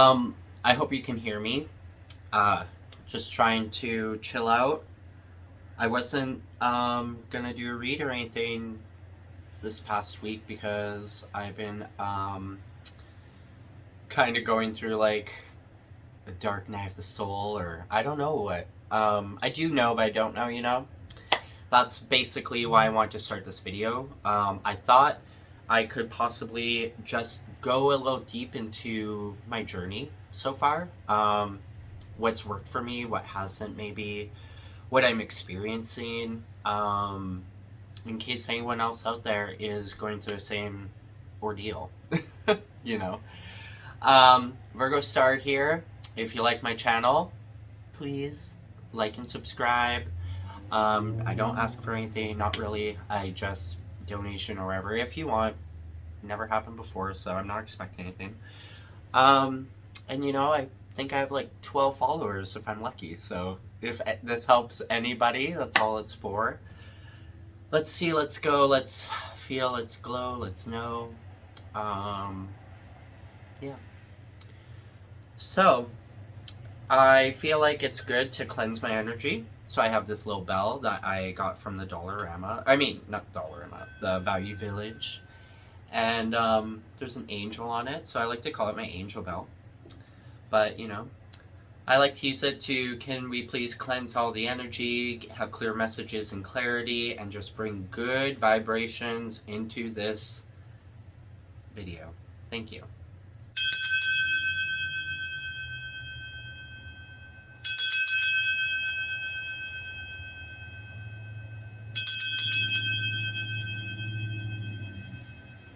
I hope you can hear me. Uh, just trying to chill out. I wasn't gonna do a read or anything this past week because I've been kind of going through like a dark night of the soul, or I don't know what. I do know, but I don't know. That's basically why I want to start this video. I thought I could possibly just go a little deep into my journey so far. What's worked for me, what hasn't, maybe, what I'm experiencing, in case anyone else out there is going through the same ordeal. you know. Virgo Star here. If you like my channel, please like and subscribe. I don't ask for anything, not really. I just donation or whatever if you want. Never happened before, so I'm not expecting anything. And I think I have like 12 followers if I'm lucky. So if this helps anybody, that's all it's for. Let's see, let's go, let's feel, let's glow, let's know. Yeah. So I feel like it's good to cleanse my energy. So I have this little bell that I got from the Dollarama. I mean, not Dollarama, the Value Village. And there's an angel on it, so I like to call it my angel bell. But, I like to use it to, can we please cleanse all the energy, have clear messages and clarity, and just bring good vibrations into this video. Thank you.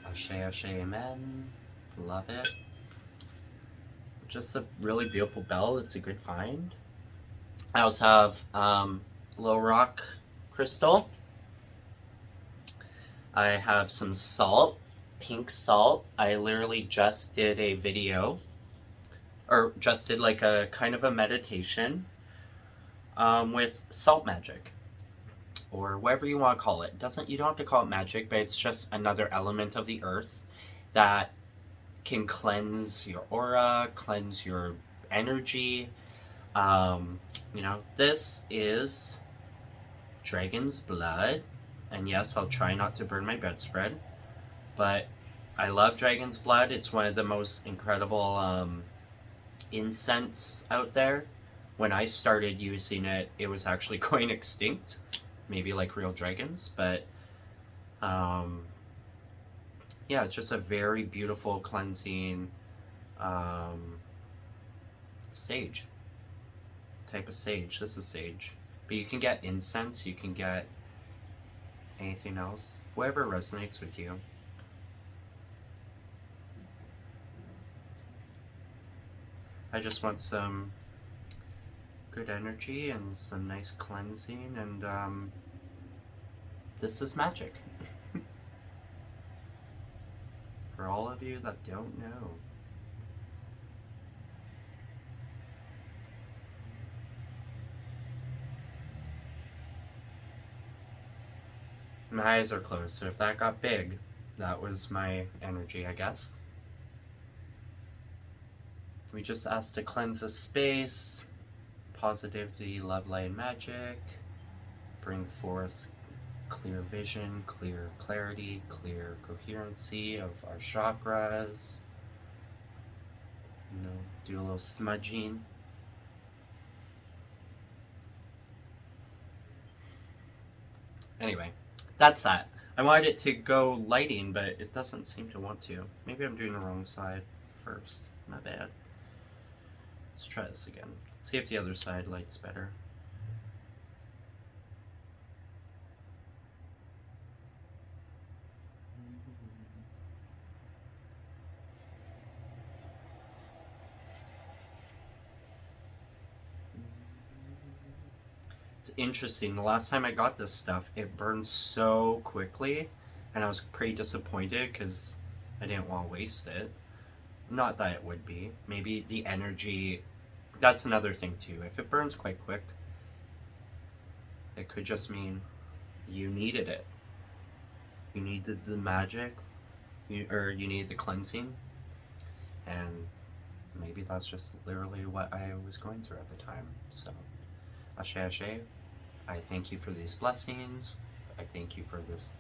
Ashe, ashe, amen. Love it. Just a really beautiful bell. It's a good find. I also have low rock crystal. I have some salt, pink salt. I literally just did a video, or just did like a kind of a meditation with salt magic, or whatever you want to call it. You don't have to call it magic, but it's just another element of the earth that can cleanse your aura, cleanse your energy. This is dragon's blood, and yes, I'll try not to burn my bedspread, but I love dragon's blood. It's one of the most incredible incense out there. When I started using it, it was actually going extinct, maybe like real dragons, but yeah, it's just a very beautiful cleansing sage type of sage. This is sage, but you can get incense, you can get anything else, whatever resonates with you. I just want some good energy and some nice cleansing, and this is magic. For all of you that don't know. My eyes are closed, so if that got big, that was my energy, I guess. We just asked to cleanse the space, positivity, love, light, and magic, bring forth clear vision, clear clarity, clear coherency of our chakras. Do a little smudging. Anyway, that's that. I wanted it to go lighting, but it doesn't seem to want to. Maybe I'm doing the wrong side first. My bad. Let's try this again. See if the other side lights better. It's interesting. The last time I got this stuff, it burned so quickly, and I was pretty disappointed because I didn't want to waste it. Not that it would be. Maybe the energy, that's another thing too. If it burns quite quick, it could just mean you needed it. You needed the magic, you needed the cleansing, and maybe maybe that's just literally what I was going through at the time. So, Ashe Ashe, I thank you for these blessings. I thank you for this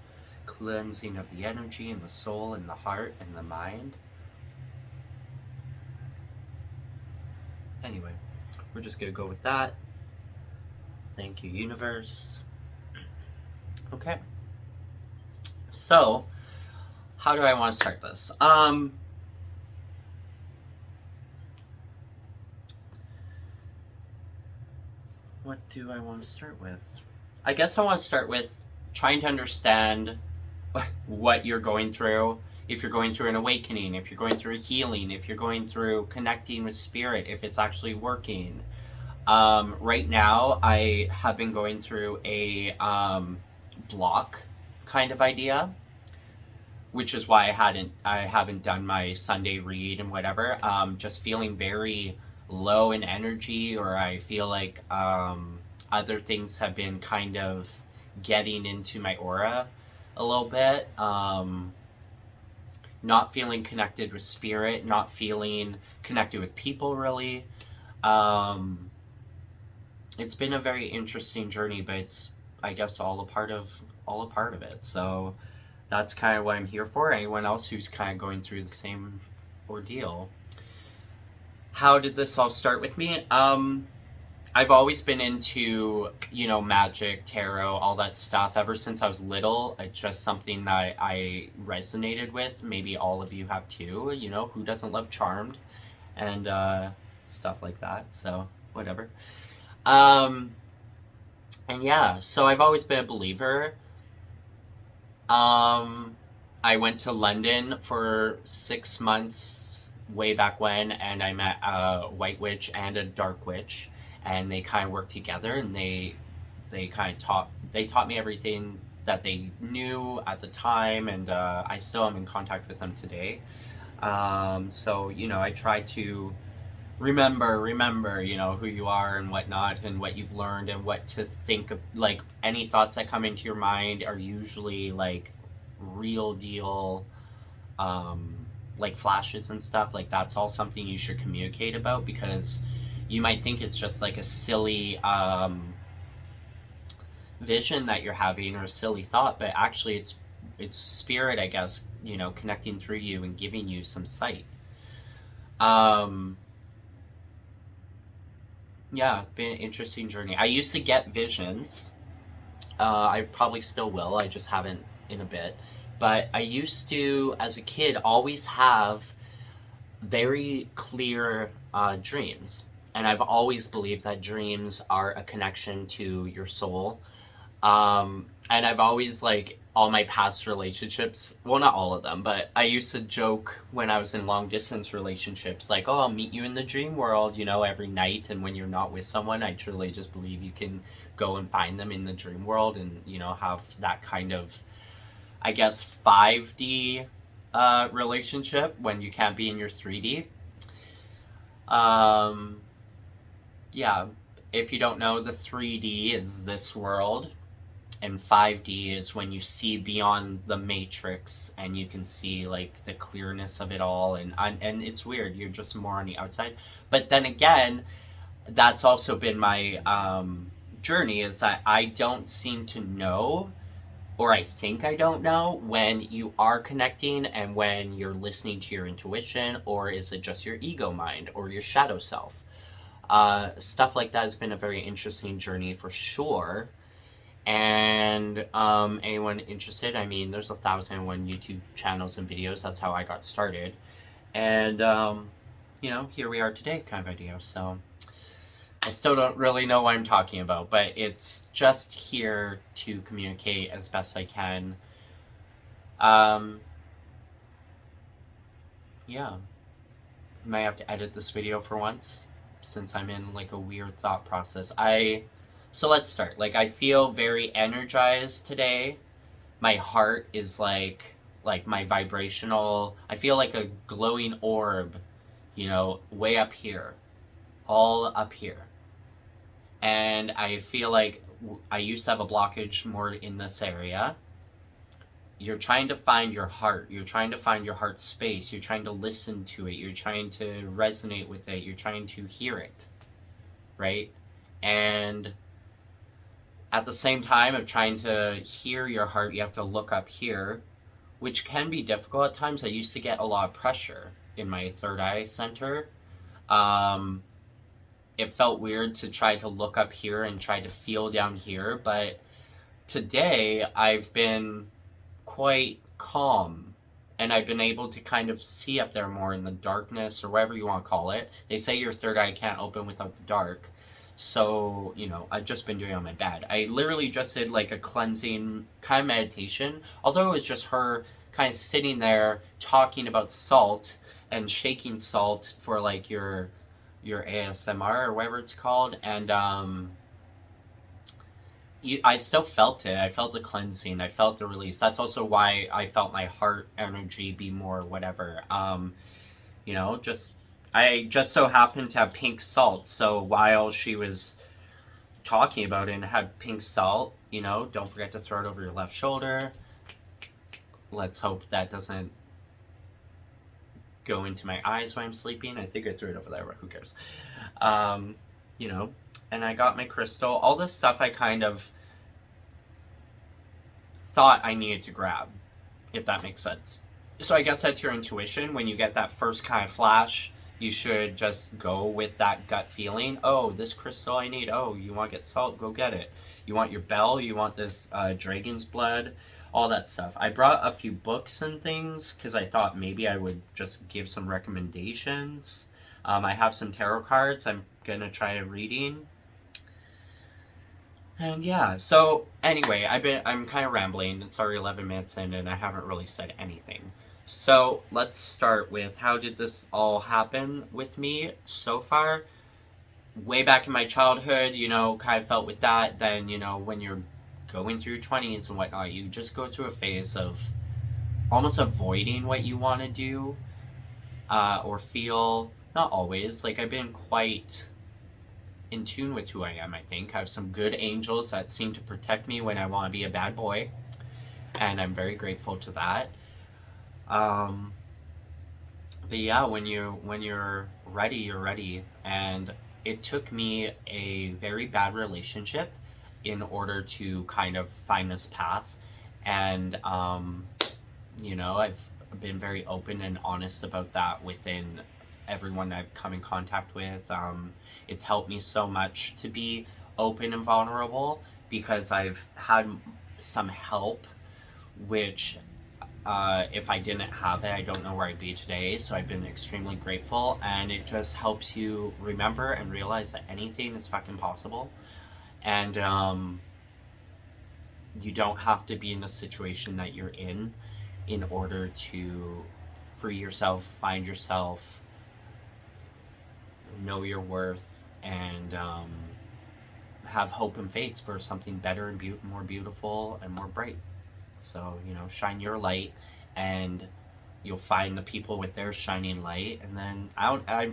cleansing of the energy and the soul and the heart and the mind. Anyway, we're just gonna go with that. Thank you, universe. Okay. So, how do I want to start this? What do I want to start with? I guess I want to start with trying to understand what you're going through. If you're going through an awakening, if you're going through a healing, if you're going through connecting with spirit, if it's actually working. Right now, I have been going through a block kind of idea, which is why I haven't done my Sunday read and whatever. Just feeling very low in energy, or I feel like other things have been kind of getting into my aura a little bit. Not feeling connected with spirit, not feeling connected with people really. It's been a very interesting journey, but it's, I guess, all a part of it. So that's kind of what I'm here for. Anyone else who's kind of going through the same ordeal. How did this all start with me? I've always been into, magic, tarot, all that stuff. Ever since I was little, it's just something that I resonated with. Maybe all of you have too. Who doesn't love Charmed and stuff like that? So, whatever. And yeah, so I've always been a believer. I went to London for 6 months way back when, and I met a white witch and a dark witch, and they kind of worked together, and they kind of taught me everything that they knew at the time, and I still am in contact with them today. So I try to remember, who you are and whatnot, and what you've learned, and what to think of. Like, any thoughts that come into your mind are usually like real deal, like flashes and stuff. Like, that's all something you should communicate about, because you might think it's just like a silly vision that you're having, or a silly thought, but actually it's spirit, I guess, connecting through you and giving you some sight. Yeah, been an interesting journey. I used to get visions. I probably still will. I just haven't in a bit. But I used to, as a kid, always have very clear dreams. And I've always believed that dreams are a connection to your soul. And I've always, all my past relationships, well, not all of them, but I used to joke when I was in long distance relationships, like, oh, I'll meet you in the dream world, every night. And when you're not with someone, I truly just believe you can go and find them in the dream world and, have that kind of, I guess, 5D relationship when you can't be in your 3D. Yeah, if you don't know, the 3D is this world, and 5D is when you see beyond the matrix and you can see the clearness of it all, and it's weird, you're just more on the outside. But then again, that's also been my journey, is that I don't seem to know, or I think I don't know, when you are connecting and when you're listening to your intuition, or is it just your ego mind or your shadow self. Stuff like that has been a very interesting journey for sure. And anyone interested, I mean, there's 1,001 YouTube channels and videos. That's how I got started. And, here we are today, kind of idea. So I still don't really know what I'm talking about, but it's just here to communicate as best I can. Yeah. Might have to edit this video for once, since I'm in a weird thought process. So let's start. I feel very energized today. My heart is like my vibrational, I feel like a glowing orb, way up here, all up here. And I feel like I used to have a blockage more in this area, you're trying to find your heart. You're trying to find your heart space. You're trying to listen to it. You're trying to resonate with it. You're trying to hear it, right? And at the same time of trying to hear your heart, you have to look up here, which can be difficult at times. I used to get a lot of pressure in my third eye center. It felt weird to try to look up here and try to feel down here, but today I've been quite calm, and I've been able to kind of see up there more in the darkness, or whatever you want to call it. They say your third eye can't open without the dark. So, you know, I've just been doing it on my bed. I literally just did like a cleansing kind of meditation, although it was just her kind of sitting there talking about salt and shaking salt for like your ASMR or whatever it's called. And I still felt it. I felt the cleansing. I felt the release. That's also why I felt my heart energy be more whatever. You know, I just so happened to have pink salt. So while she was talking about it and had pink salt, you know, don't forget to throw it over your left shoulder. Let's hope that doesn't go into my eyes when I'm sleeping. I think I threw it over there, but who cares? You know, and I got my crystal. All this stuff I kind of thought I needed to grab, if that makes sense. So I guess that's your intuition. When you get that first kind of flash, you should just go with that gut feeling. Oh, this crystal I need. Oh, you want to get salt? Go get it. You want your bell? You want this dragon's blood? All that stuff. I brought a few books and things because I thought maybe I would just give some recommendations. I have some tarot cards I'm going to try reading. And yeah, so anyway, I'm kind of rambling. It's already 11 minutes in and I haven't really said anything. So let's start with how did this all happen with me so far. Way back in my childhood, you know, kind of felt with that. Then, you know, when you're going through your 20s and whatnot, you just go through a phase of almost avoiding what you want to do or feel. Not always. Like, I've been quite in tune with who I am, I think. I have some good angels that seem to protect me when I want to be a bad boy, and I'm very grateful to that. But yeah, when you're ready, you're ready. And it took me a very bad relationship in order to kind of find this path. And you know, I've been very open and honest about that within everyone I've come in contact with. It's helped me so much to be open and vulnerable because I've had some help, which if I didn't have it, I don't know where I'd be today. So I've been extremely grateful, and it just helps you remember and realize that anything is fucking possible. And you don't have to be in the situation that you're in order to free yourself, find yourself, know your worth, and have hope and faith for something better and more beautiful and more bright. So, you know, shine your light, and you'll find the people with their shining light. And then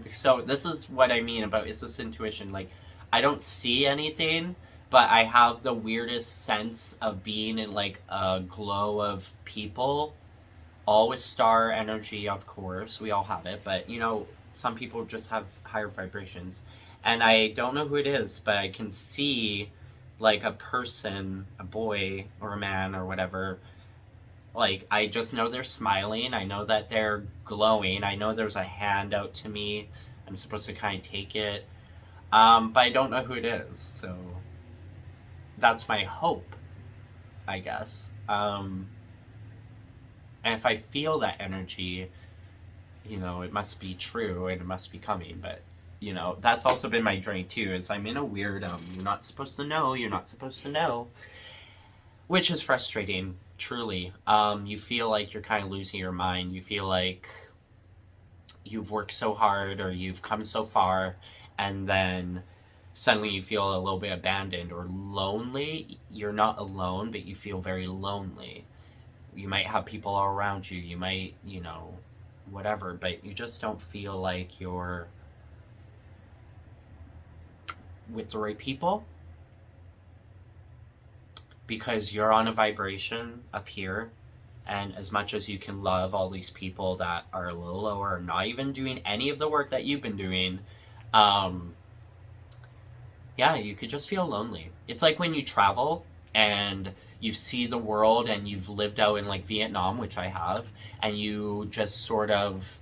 so this is what I mean about, is this intuition. Like, I don't see anything, but I have the weirdest sense of being in like a glow of people, all with star energy, of course. We all have it, but you know, some people just have higher vibrations. And I don't know who it is, but I can see like a person, a boy or a man or whatever. Like, I just know they're smiling. I know that they're glowing. I know there's a hand out to me. I'm supposed to kind of take it. But I don't know who it is. So that's my hope, I guess. And if I feel that energy, you know, it must be true and it must be coming. But, you know, that's also been my journey too, is I'm in a weird, you're not supposed to know, which is frustrating, truly. You feel like you're kind of losing your mind. You feel like you've worked so hard or you've come so far, and then suddenly you feel a little bit abandoned or lonely. You're not alone, but you feel very lonely. You might have people all around you. You might, you know, whatever, but you just don't feel like you're with the right people, because you're on a vibration up here And as much as you can love all these people that are a little lower or not even doing any of the work that you've been doing, um, yeah, you could just feel lonely. It's like when you travel and you see the world and you've lived out in like Vietnam, which I have, and you just sort of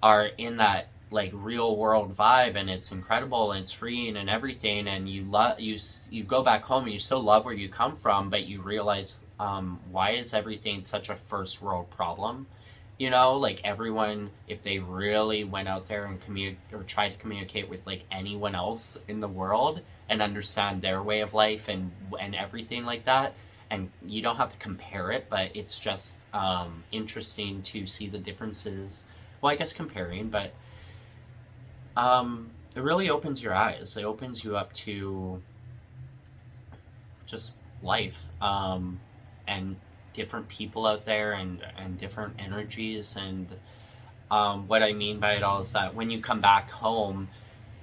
are in that like real world vibe, and it's incredible and it's freeing and everything, and you go back home and you still love where you come from, but you realize, why is everything such a first world problem? You know, like everyone, if they really went out there and or tried to communicate with like anyone else in the world and understand their way of life and everything like that, and you don't have to compare it, but it's just interesting to see the differences. Well, I guess comparing, but it really opens your eyes. It opens you up to just life, and different people out there, and different energies. And what I mean by it all is that when you come back home,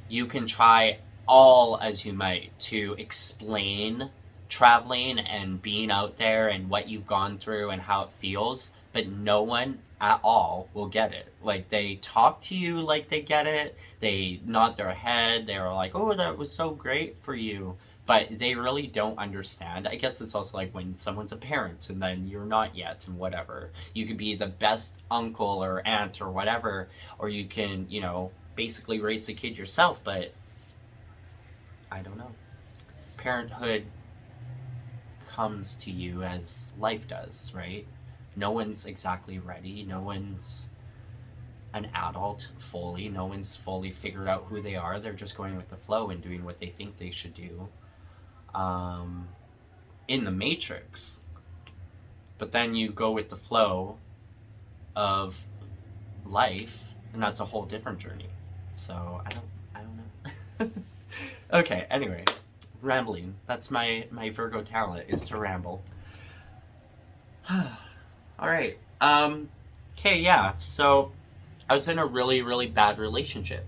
you can try all as you might to explain traveling and being out there and what you've gone through and how it feels, but no one at all will get it. Like, they talk to you like they get it, they nod their head, they're like, oh, that was so great for you, but they really don't understand. I guess it's also like when someone's a parent and then you're not yet, and whatever. You could be the best uncle or aunt or whatever, or you can, basically raise the kid yourself, but I don't know. Parenthood comes to you as life does, right? No one's exactly ready. No one's an adult fully. No one's fully figured out who they are. They're just going with the flow and doing what they think they should do. In the Matrix. But then you go with the flow of life, and that's a whole different journey. So I don't know. Okay, anyway, rambling. That's my Virgo talent, is to ramble. All right. Okay, yeah. So I was in a really, really bad relationship,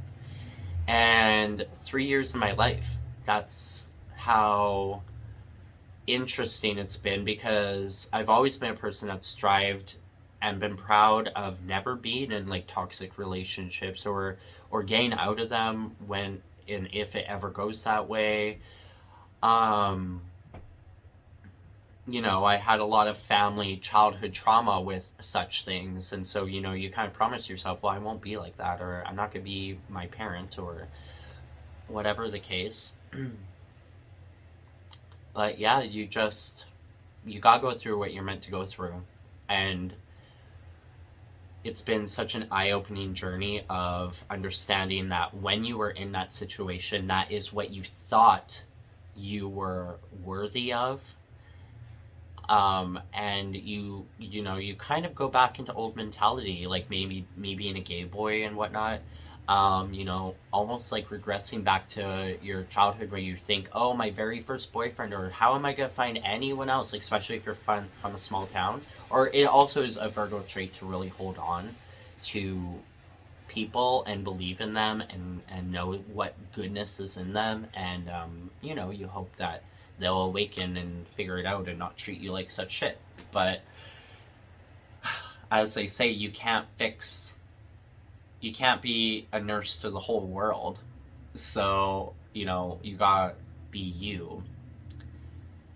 and 3 years of my life. That's how interesting it's been, because I've always been a person that's strived and been proud of never being in like toxic relationships, or getting out of them when and if it ever goes that way. um I had a lot of family childhood trauma with such things, and so you kind of promise yourself, well, I won't be like that, or I'm not going to be my parent, or whatever the case. But yeah, you gotta go through what you're meant to go through. And it's been such an eye-opening journey of understanding that when you were in that situation, that is what you thought you were worthy of. And you kind of go back into old mentality, like maybe me being a gay boy and whatnot. Almost like regressing back to your childhood, where you think, oh, my very first boyfriend, or how am I gonna find anyone else, like, especially if you're from a small town. Or it also is a Virgo trait to really hold on to people and believe in them, and know what goodness is in them, and you hope that they'll awaken and figure it out and not treat you like such shit. But as they say, you can't be a nurse to the whole world. So, you gotta be you.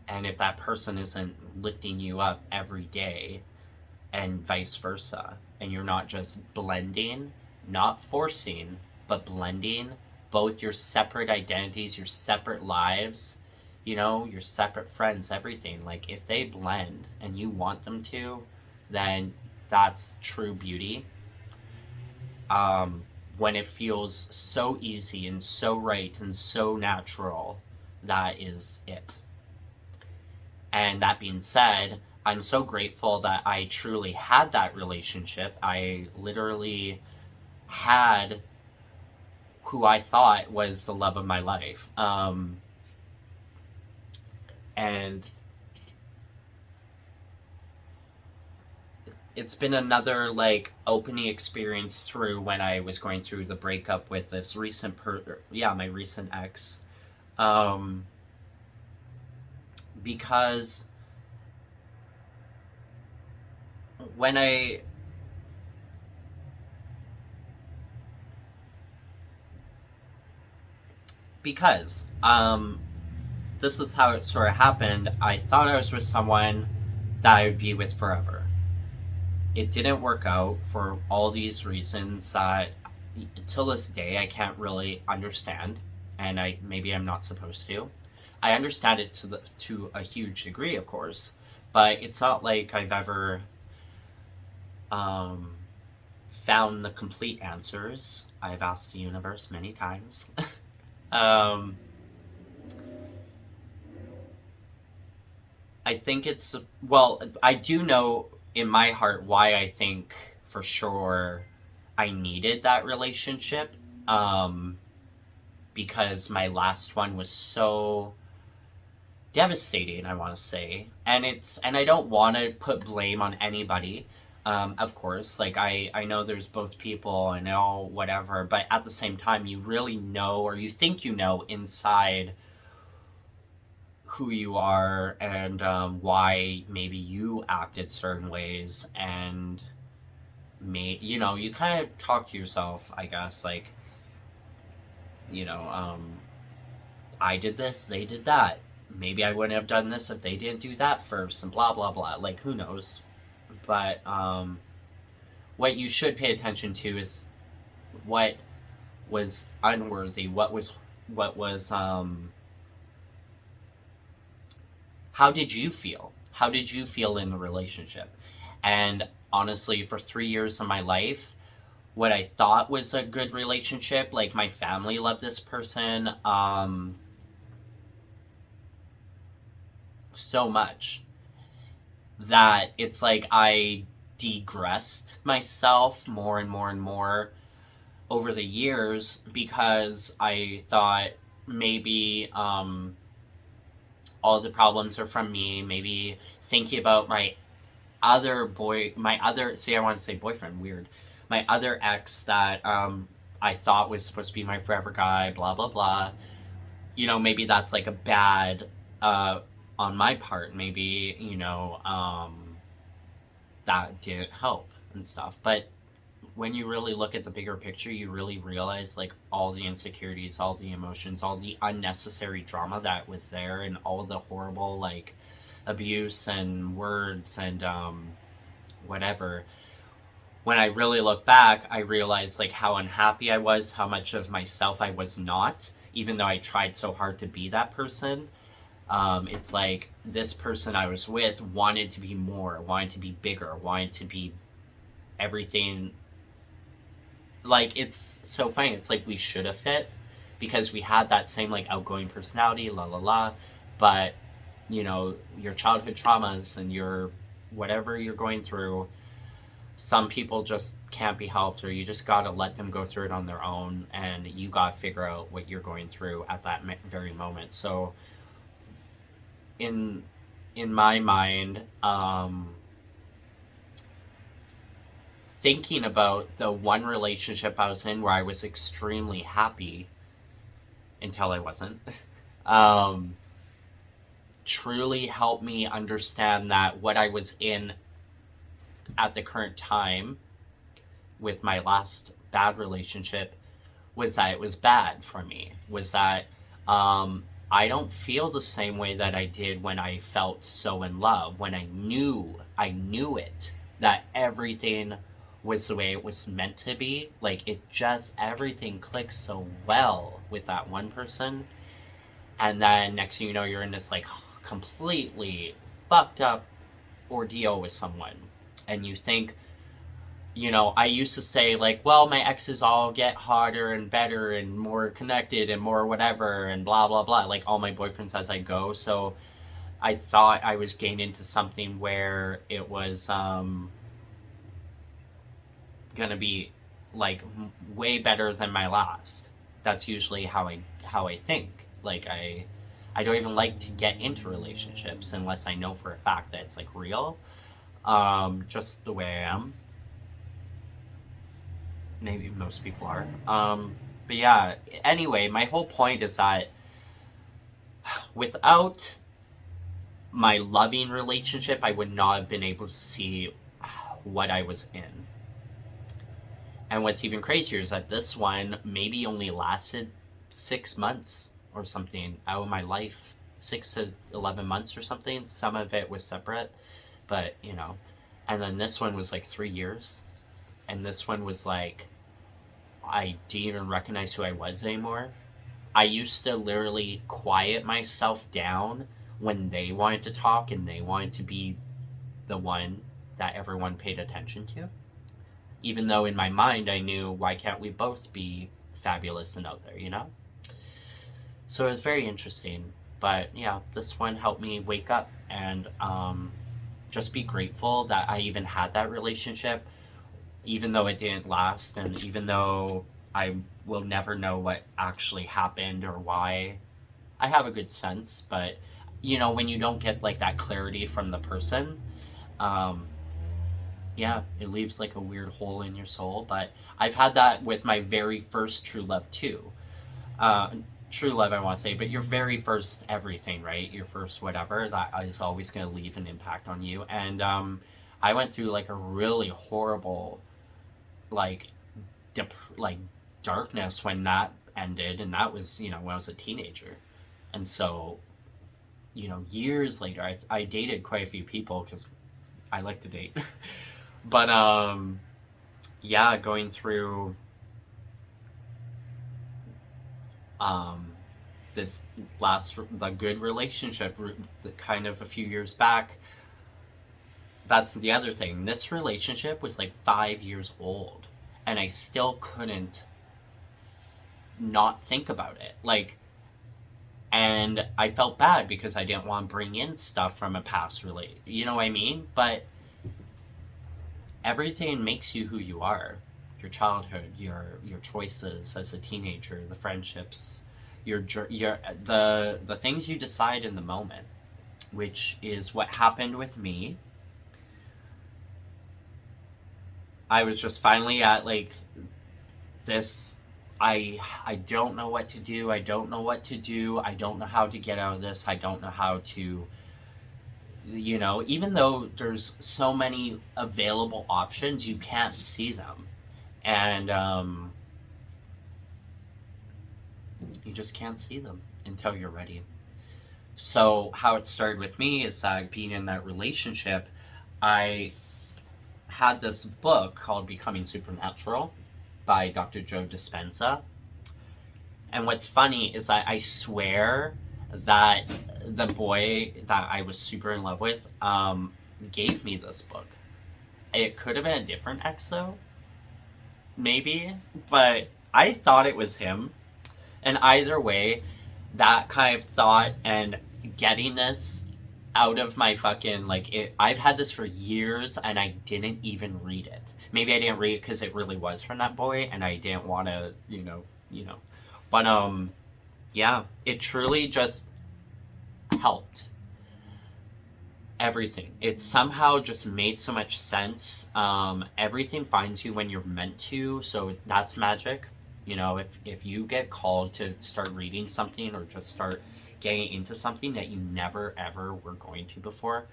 And if that person isn't lifting you up every day, and vice versa, and you're not just blending, not forcing, but blending both your separate identities, your separate lives, your separate friends, everything. Like, if they blend and you want them to, then that's true beauty. When it feels so easy and so right and so natural, that is it. And that being said, I'm so grateful that I truly had that relationship. I literally had who I thought was the love of my life. And it's been another like opening experience through when I was going through the breakup with this my recent ex. Because when I because this is how it sort of happened. I thought I was with someone that I would be with forever. It didn't work out for all these reasons that till this day I can't really understand, and I'm not supposed to. I understand it to a huge degree, of course, but it's not like I've ever um, found the complete answers. I've asked the universe many times. um, I think it's, well, I do know in my heart why I think for sure I needed that relationship. Um, because my last one was so devastating, I want to say. And I don't want to put blame on anybody. Of course, like I know there's both people, I know whatever, but at the same time, you really know, or you think you know inside who you are, and why maybe you acted certain ways, and you kind of talk to yourself, I guess, like, you know, I did this, they did that. Maybe I wouldn't have done this if they didn't do that first, and blah blah blah. Like, who knows? But what you should pay attention to is what was unworthy. What was how did you feel? How did you feel in the relationship? And honestly, for 3 years of my life, what I thought was a good relationship, like my family loved this person, so much that it's like I degressed myself more and more and more over the years, because I thought maybe all the problems are from me. Maybe thinking about I want to say boyfriend, weird. My other ex that I thought was supposed to be my forever guy, blah, blah, blah. Maybe that's like a bad on my part. Maybe, that didn't help and stuff. But when you really look at the bigger picture, you really realize like all the insecurities, all the emotions, all the unnecessary drama that was there, and all the horrible like abuse and words and whatever. When I really look back, I realized like how unhappy I was, how much of myself I was not, even though I tried so hard to be that person. It's like this person I was with wanted to be more, wanted to be bigger, wanted to be everything. Like, it's so funny. It's like we should have fit because we had that same like outgoing personality, la la la. But your childhood traumas and your whatever you're going through, some people just can't be helped, or you just gotta let them go through it on their own, and you gotta figure out what you're going through at that very moment. So in my mind, thinking about the one relationship I was in where I was extremely happy until I wasn't, um, truly helped me understand that what I was in at the current time with my last bad relationship was that it was bad for me. Was that I don't feel the same way that I did when I felt so in love, when I knew it, that everything was the way it was meant to be. Like, it just, everything clicks so well with that one person. And then next thing you know, you're in this like completely fucked up ordeal with someone. And you think, I used to say like, well, my exes all get harder and better and more connected and more whatever and blah, blah, blah. Like all my boyfriends as I go. So I thought I was getting into something where it was, gonna be like way better than my last. That's usually how I think. Like I don't even like to get into relationships unless I know for a fact that it's like real. Just the way I am. Maybe most people are. But yeah, anyway, my whole point is that without my loving relationship, I would not have been able to see what I was in. And what's even crazier is that this one maybe only lasted 6 months or something out of my life. 6 to 11 months or something. Some of it was separate, but you know. And then this one was like 3 years. And this one was like, I didn't even recognize who I was anymore. I used to literally quiet myself down when they wanted to talk and they wanted to be the one that everyone paid attention to. Even though in my mind I knew, why can't we both be fabulous and out there, you know? So it was very interesting. But yeah, this one helped me wake up and just be grateful that I even had that relationship, even though it didn't last, and even though I will never know what actually happened or why. I have a good sense, but you know, when you don't get like that clarity from the person, yeah, it leaves like a weird hole in your soul. But I've had that with my very first true love too. True love, I want to say, but your very first everything, right? Your first whatever, that is always going to leave an impact on you. And I went through like a really horrible, like, like darkness when that ended, and that was, you know, when I was a teenager. And so, you know, years later, I dated quite a few people because I like to date. But yeah, going through this the good relationship, the kind of a few years back. That's the other thing. This relationship was like 5 years old, and I still couldn't not think about it. Like, and I felt bad because I didn't want to bring in stuff from a past relationship. You know what I mean? But everything makes you who you are. Your childhood, your choices as a teenager, the friendships, the things you decide in the moment, which is what happened with me. I was just finally at like this, I don't know what to do. I don't know what to do. I don't know how to get out of this. I don't know how to, you know, even though there's so many available options, you can't see them. And you just can't see them until you're ready. So how it started with me is that being in that relationship, I had this book called Becoming Supernatural by Dr. Joe Dispenza. And what's funny is that I swear that the boy that I was super in love with gave me this book. It could have been a different ex though, maybe, but I thought it was him. And either way, that kind of thought and getting this out of my fucking, like, I've had this for years and I didn't even read it. Maybe I didn't read it because it really was from that boy and I didn't want to, you know. But, yeah, it truly just helped. Everything. It somehow just made so much sense. Everything finds you when you're meant to, so that's magic. You know, if you get called to start reading something or just start getting into something that you never ever were going to before,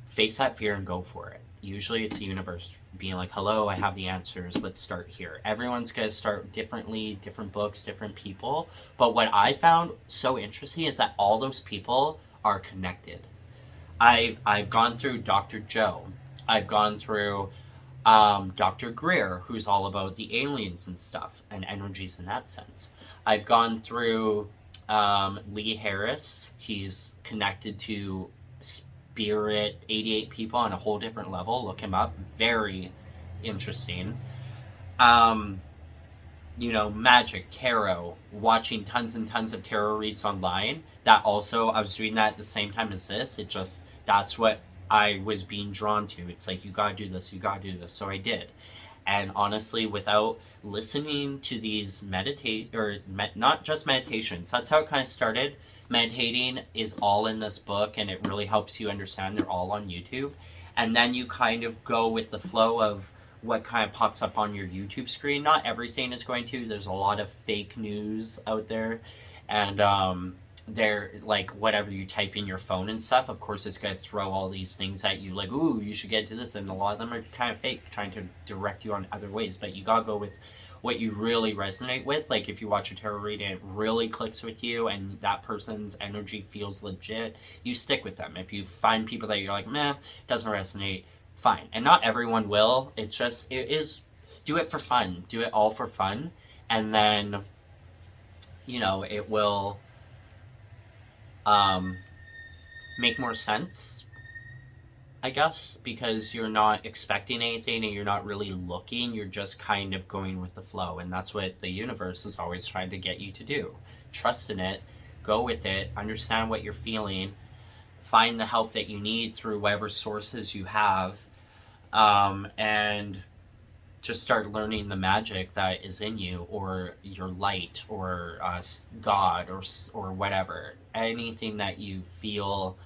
face that fear and go for it. Usually it's the universe being like, hello, I have the answers, let's start here. Everyone's going to start differently, different books, different people. But what I found so interesting is that all those people are connected. I've gone through Dr. Joe. I've gone through Dr. Greer, who's all about the aliens and stuff and energies in that sense. I've gone through Lee Harris. He's connected to Spirit 88 people on a whole different level. Look him up. Very interesting. You know, magic, tarot, watching tons and tons of tarot reads online. That also, I was doing that at the same time as this. It just, that's what I was being drawn to. It's like, you gotta do this, you gotta do this. So I did. And honestly, without listening to these not just meditations, that's how it kind of started. Meditating is all in this book and it really helps you understand. They're all on YouTube. And then you kind of go with the flow of what kind of pops up on your YouTube screen. Not everything is going to. There's a lot of fake news out there. And they're like, whatever you type in your phone and stuff, of course it's going to throw all these things at you like, ooh, you should get to this, and a lot of them are kind of fake, trying to direct you on other ways. But you gotta go with what you really resonate with. Like if you watch a tarot reading, it really clicks with you and that person's energy feels legit, you stick with them. If you find people that you're like, meh, doesn't resonate, fine. And not everyone will. It is, do it for fun, do it all for fun, and then it will make more sense, I guess, because you're not expecting anything and you're not really looking, you're just kind of going with the flow. And that's what the universe is always trying to get you to do. Trust in it, go with it, understand what you're feeling, find the help that you need through whatever sources you have, and just start learning the magic that is in you, or your light, or God, or whatever. Anything that you feel,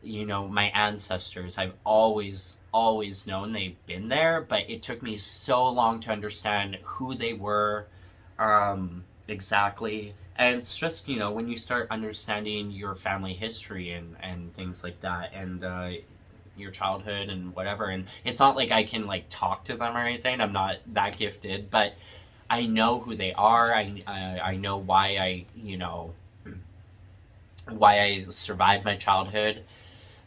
my ancestors, I've always known they've been there, but it took me so long to understand who they were exactly. And it's just, when you start understanding your family history and things like that, and your childhood and whatever, and it's not like I can like talk to them or anything, I'm not that gifted, but I know who they are. I know why I survived my childhood.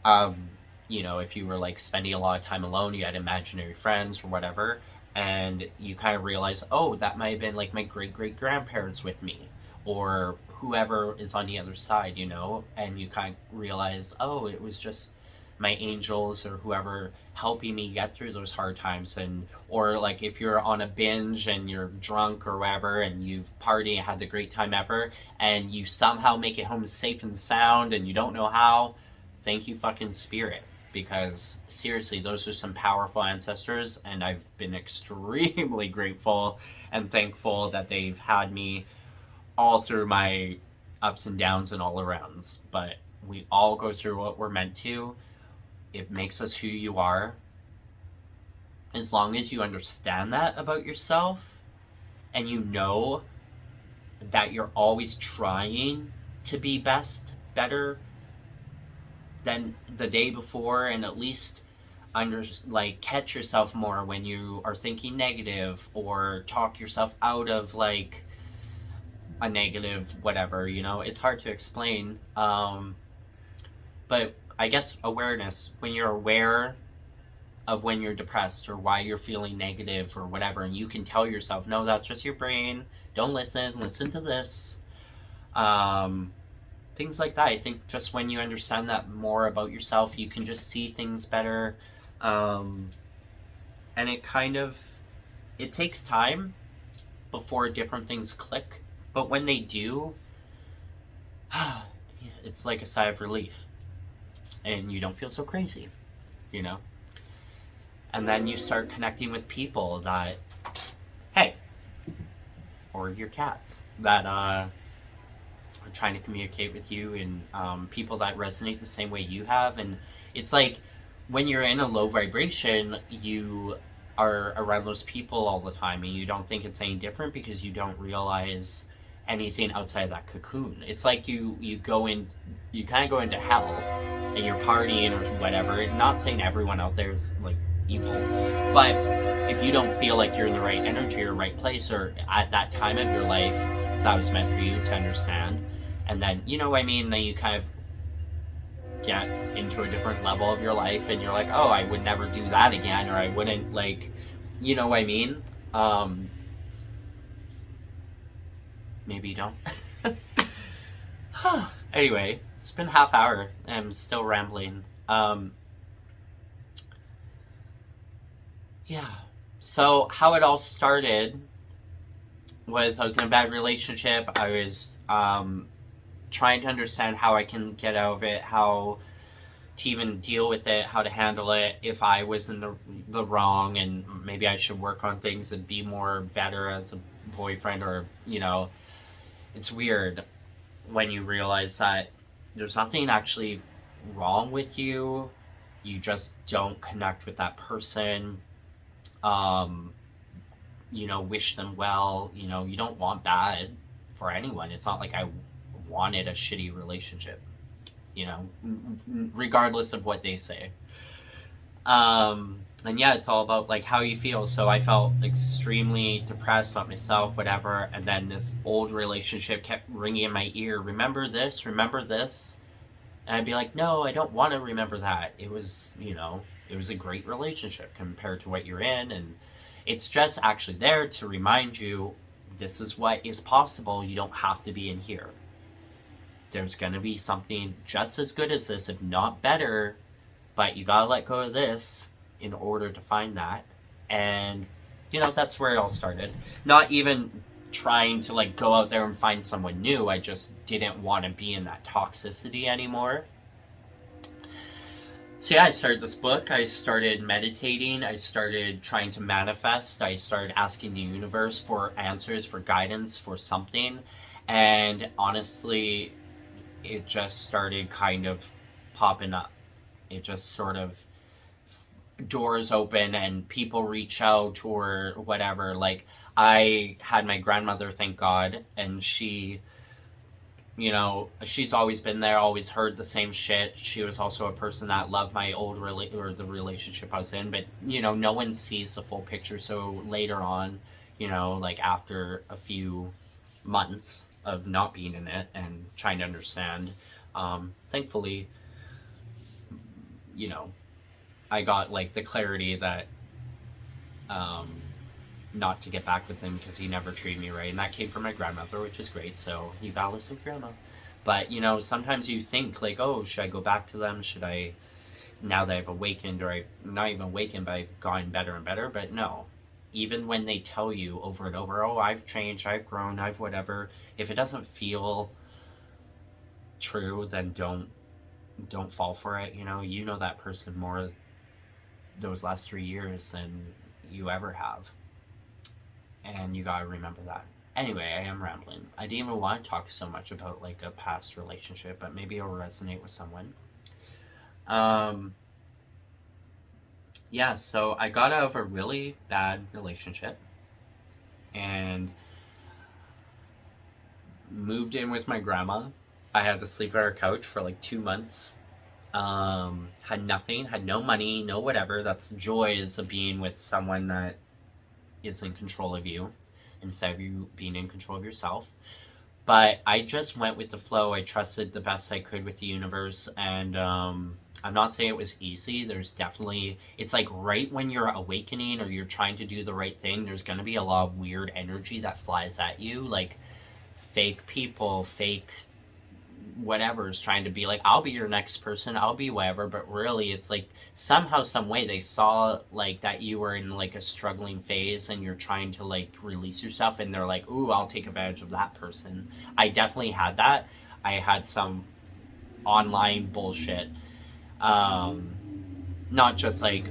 If you were like spending a lot of time alone, you had imaginary friends or whatever, and you kind of realize, oh, that might have been like my great grandparents with me, or whoever is on the other side, and you kind of realize, oh, it was just my angels or whoever helping me get through those hard times. Or like if you're on a binge and you're drunk or whatever, and you've partied and had the great time ever, and you somehow make it home safe and sound and you don't know how, thank you fucking spirit, because seriously, those are some powerful ancestors, and I've been extremely grateful and thankful that they've had me all through my ups and downs and all arounds. But we all go through what we're meant to. It makes us who you are. As long as you understand that about yourself, and you know that you're always trying to be better than the day before, and at least catch yourself more when you are thinking negative, or talk yourself out of like a negative whatever, it's hard to explain, but I guess awareness, when you're aware of when you're depressed or why you're feeling negative or whatever, and you can tell yourself, no, that's just your brain, don't listen to this, things like that. I think just when you understand that more about yourself, you can just see things better, and it takes time before different things click, but when they do, it's like a sigh of relief, and you don't feel so crazy, and then you start connecting with people that, hey, or your cats that are trying to communicate with you, and people that resonate the same way you have. And it's like when you're in a low vibration, you are around those people all the time, and you don't think it's any different because you don't realize anything outside that cocoon. It's like you kind of go into hell, and you're partying or whatever. Not saying everyone out there is like evil, but if you don't feel like you're in the right energy or right place, or at that time of your life that was meant for you to understand, and then then you kind of get into a different level of your life, and you're like, oh, I would never do that again, or I wouldn't, like, maybe you don't. Anyway, it's been half hour. I'm still rambling. Yeah. So how it all started was I was in a bad relationship. I was trying to understand how I can get out of it, how to even deal with it, how to handle it, if I was in the wrong, and maybe I should work on things and be more better as a boyfriend, or it's weird when you realize that there's nothing actually wrong with you. You just don't connect with that person. Wish them well. You don't want bad for anyone. It's not like I wanted a shitty relationship, you know, regardless of what they say. And yeah, it's all about like how you feel. So I felt extremely depressed about myself, whatever. And then this old relationship kept ringing in my ear. Remember this? Remember this? And I'd be like, no, I don't want to remember that. It was, you know, it was a great relationship compared to what you're in. And it's just actually there to remind you this is what is possible. You don't have to be in here. There's going to be something just as good as this, if not better, but you gotta let go of this in order to find that. And, you know, that's where it all started. Not even trying to, like, go out there and find someone new. I just didn't want to be in that toxicity anymore. So yeah, I started this book. I started meditating. I started trying to manifest. I started asking the universe for answers, for guidance, for something. And honestly, it just started kind of popping up. It just sort of, doors open and people reach out or whatever. Like, I had my grandmother, thank God, and she, you know, she's always been there, always heard the same shit. She was also a person that loved my old or the relationship I was in, but, you know, no one sees the full picture. So later on, you know, like after a few months of not being in it and trying to understand, thankfully, you know, I got like the clarity that not to get back with him because he never treated me right, and that came from my grandmother, which is great. So you gotta listen to grandma. But you know, sometimes you think like, oh, should I go back to them? Should I, now that I've awakened, or I've not even awakened, but I've gotten better and better? But no, even when they tell you over and over, oh, I've changed, I've grown, I've whatever, if it doesn't feel true, then don't fall for it. You know that person more those last 3 years than you ever have, and you gotta remember that. Anyway, I am rambling. I didn't even want to talk so much about like a past relationship, but maybe it'll resonate with someone. Yeah, so I got out of a really bad relationship and moved in with my grandma. I had to sleep on her couch for like 2 months. Had nothing, had no money, no whatever. That's the joys of being with someone that is in control of you instead of you being in control of yourself. But I just went with the flow. I trusted the best I could with the universe, and I'm not saying it was easy. There's definitely, it's like right when you're awakening or you're trying to do the right thing, there's going to be a lot of weird energy that flies at you, like fake people, fake whatever is trying to be like, I'll be your next person, I'll be whatever. But really, it's like somehow, some way, they saw like that you were in like a struggling phase and you're trying to like release yourself, and they're like, ooh, I'll take advantage of that person. I definitely had that. I had some online bullshit, not just like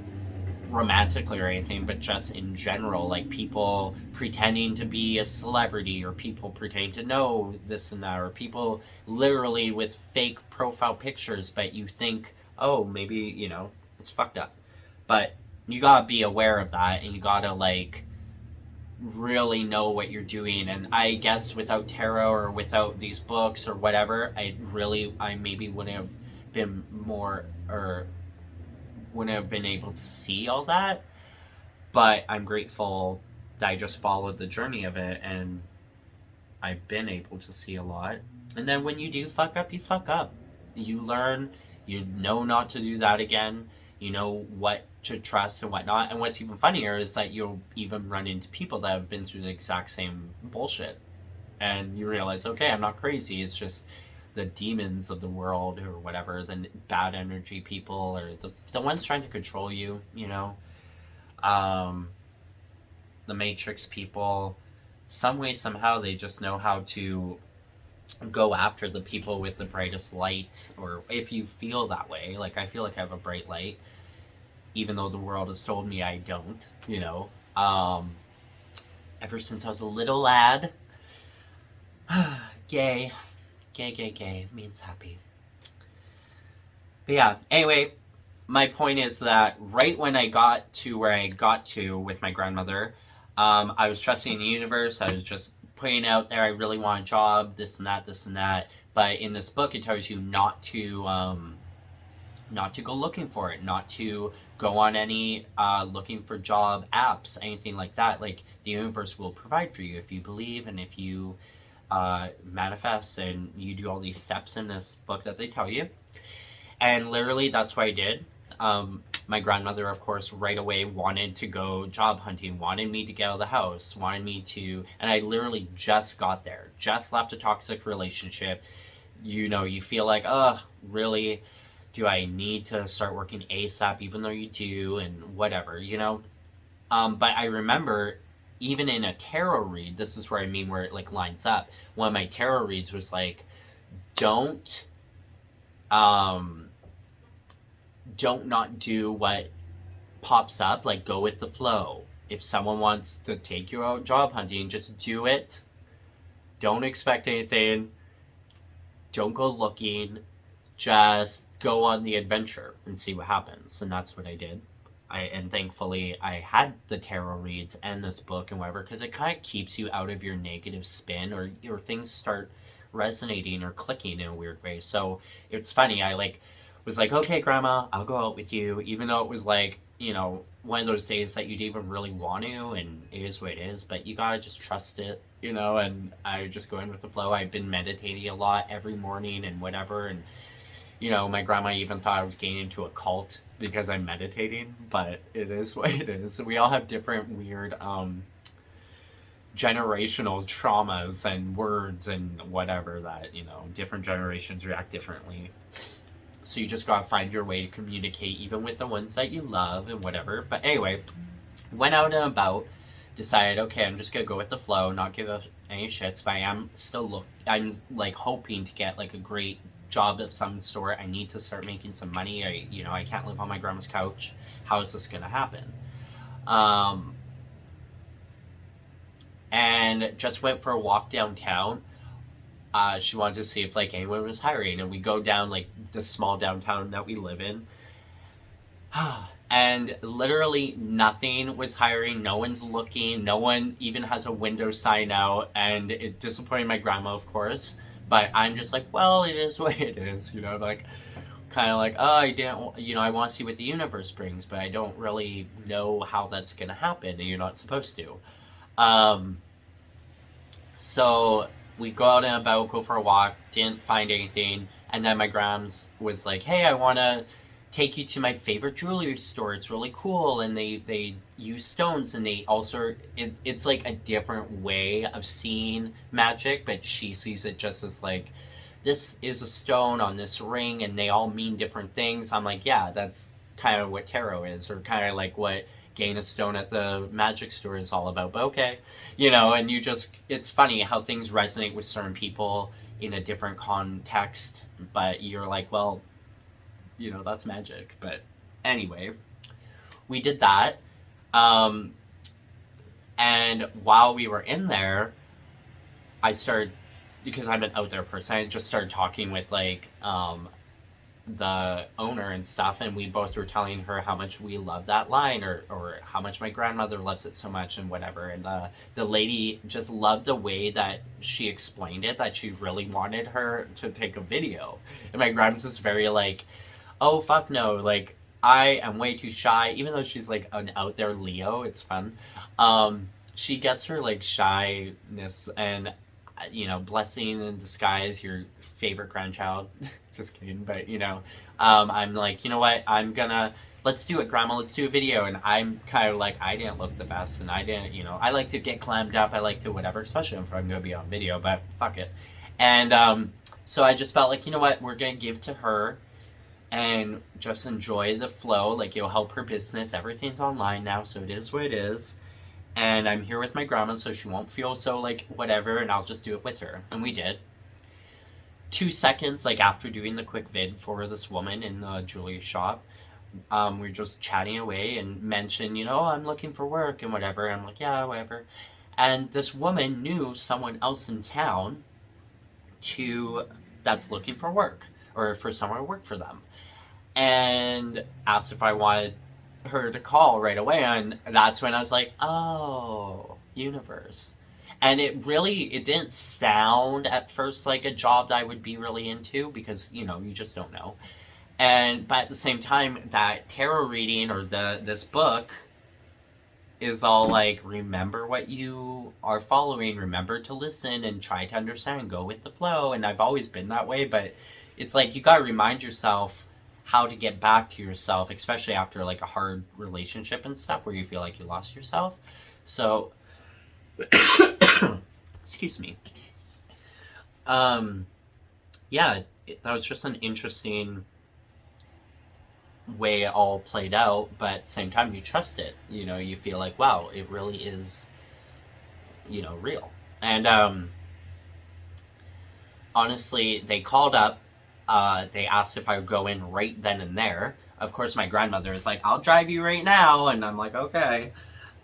romantically or anything, but just in general, like people pretending to be a celebrity, or people pretending to know this and that, or people literally with fake profile pictures, but you think, oh, maybe, it's fucked up. But you gotta be aware of that, and you gotta like really know what you're doing. And I guess without tarot or without these books or whatever, I maybe wouldn't have been more, or wouldn't have been able to see all that. But I'm grateful that I just followed the journey of it, and I've been able to see a lot. And then when you do fuck up, you fuck up. You learn, you know not to do that again, you know what to trust and whatnot. And what's even funnier is that you'll even run into people that have been through the exact same bullshit. And you realize, okay, I'm not crazy, it's just the demons of the world or whatever, the bad energy people, or the ones trying to control you, the Matrix people. Some way, somehow, they just know how to go after the people with the brightest light, or if you feel that way. Like, I feel like I have a bright light, even though the world has told me I don't, ever since I was a little lad. Gay. Gay means happy. But yeah, anyway, my point is that right when I got to where I got to with my grandmother, I was trusting the universe. I was just putting out there, I really want a job, this and that, this and that. But in this book, it tells you not to go looking for it, not to go on any looking for job apps, anything like that. Like, the universe will provide for you if you believe and if you manifest and you do all these steps in this book that they tell you. And literally, that's what I did. My grandmother, of course, right away wanted to go job hunting, wanted me to get out of the house, wanted me to, and I literally just got there, just left a toxic relationship. You know, you feel like, really, do I need to start working ASAP, even though you do, and whatever, you know? But I remember, even in a tarot read, this is where I mean where it, like, lines up. One of my tarot reads was like, don't not do what pops up, like, go with the flow. If someone wants to take you out job hunting, just do it. Don't expect anything. Don't go looking. Just go on the adventure and see what happens. And that's what I did. And thankfully I had the tarot reads and this book and whatever, because it kind of keeps you out of your negative spin, or things start resonating or clicking in a weird way. So it's funny, I was like, okay, Grandma, I'll go out with you, even though it was like, you know, one of those days that you'd even really want to, and it is what it is, but you gotta just trust it, you know. And I just go in with the flow. I've been meditating a lot every morning and whatever, and you know, my grandma even thought I was getting into a cult because I'm meditating, but it is what it is. We all have different weird generational traumas and words and whatever that, you know, different generations react differently. So you just gotta find your way to communicate, even with the ones that you love and whatever. But anyway, went out and about, decided, okay, I'm just gonna go with the flow, not give up any shits, but I am still I'm like hoping to get like a great job of some sort. I need to start making some money. I can't live on my grandma's couch. How is this gonna happen? And just went for a walk downtown. She wanted to see if like anyone was hiring, and we go down like the small downtown that we live in, and literally nothing was hiring. No one's looking. No one even has a window sign out, and it disappointed my grandma, of course. But I'm just like, well, it is what it is, you know, like, kind of like, oh, I didn't, you know, I want to see what the universe brings, but I don't really know how that's gonna happen, and you're not supposed to. So we go out and about, go for a walk, didn't find anything, and then my grams was like, hey, I want to take you to my favorite jewelry store. It's really cool, and they use stones, and they also, it's like a different way of seeing magic, but she sees it just as like, this is a stone on this ring, and they all mean different things. I'm like, yeah, that's kind of what tarot is, or kind of like what getting a stone at the magic store is all about. But okay, you know, and it's funny how things resonate with certain people in a different context, but you're like, well, you know, that's magic. But anyway, we did that, and while we were in there, I started, because I'm an out there person, I just started talking with like the owner and stuff, and we both were telling her how much we love that line, or how much my grandmother loves it so much and whatever. And the lady just loved the way that she explained it, that she really wanted her to take a video. And my grandma's just very like, oh fuck no, like, I am way too shy, even though she's like an out there Leo. It's fun. She gets her like shyness, and you know, blessing in disguise, your favorite grandchild. Just kidding, but you know, I'm like, you know what, let's do it, Grandma, let's do a video. And I'm kind of like, I didn't look the best, and I didn't, you know, I like to get glammed up, I like to whatever, especially if I'm gonna be on video, but fuck it. And so I just felt like, you know what, we're gonna give to her and just enjoy the flow. Like, it'll help her business. Everything's online now, so it is what it is. And I'm here with my grandma, so she won't feel so like whatever, and I'll just do it with her. And we did. 2 seconds, like, after doing the quick vid for this woman in the jewelry shop, we were just chatting away and mentioned, you know, I'm looking for work and whatever. And I'm like, yeah, whatever. And this woman knew someone else in town that's looking for work, or for someone to work for them, and asked if I wanted her to call right away. And that's when I was like, oh, universe. And it didn't sound at first like a job that I would be really into, because, you know, you just don't know. And but at the same time, that tarot reading or this book is all like, remember what you are following, remember to listen and try to understand, go with the flow. And I've always been that way, but it's like you got to remind yourself how to get back to yourself, especially after like a hard relationship and stuff where you feel like you lost yourself. So excuse me. Yeah, that was just an interesting way it all played out, but at the same time you trust it. You know, you feel like, wow, it really is, you know, real. And honestly, they called up, they asked if I would go in right then and there. Of course, my grandmother is like, I'll drive you right now, and I'm like, okay.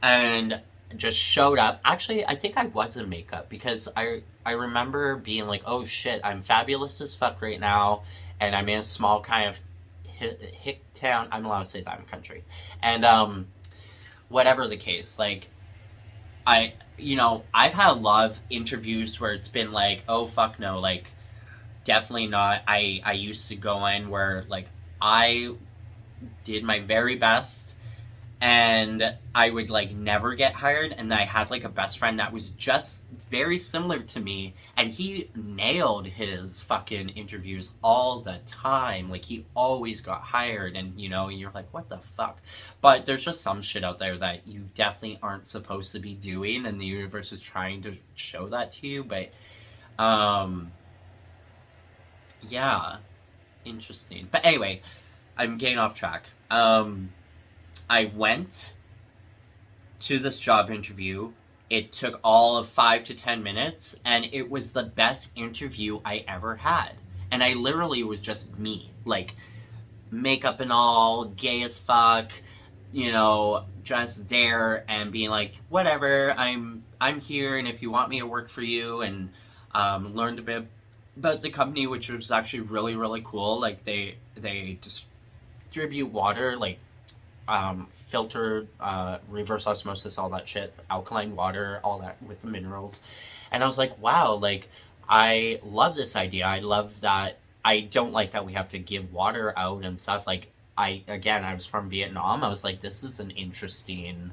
And just showed up. Actually, I think I was in makeup, because I remember being like, oh shit, I'm fabulous as fuck right now, and I'm in a small kind of hick town. I'm allowed to say that in country. And whatever the case, like, you know, I've had a lot of interviews where it's been like, oh fuck no, like, definitely not. I used to go in where like I did my very best and I would like never get hired, and then I had like a best friend that was just very similar to me, and he nailed his fucking interviews all the time. Like, he always got hired, and you know, you're like, what the fuck? But there's just some shit out there that you definitely aren't supposed to be doing, and the universe is trying to show that to you. But yeah, interesting. But anyway, I'm getting off track. I went to this job interview. It took all of 5 to 10 minutes, and it was the best interview I ever had. And I literally was just me, like, makeup and all, gay as fuck, you know, just there and being like, whatever, I'm here, and if you want me to work for you, and learned a bit about the company, which was actually really, really cool. Like, they distribute water, like, filtered, reverse osmosis, all that shit, alkaline water, all that with the minerals. And I was like, wow, like, I love this idea. I love that. I don't like that we have to give water out and stuff. Like, I was from Vietnam. I was like, this is an interesting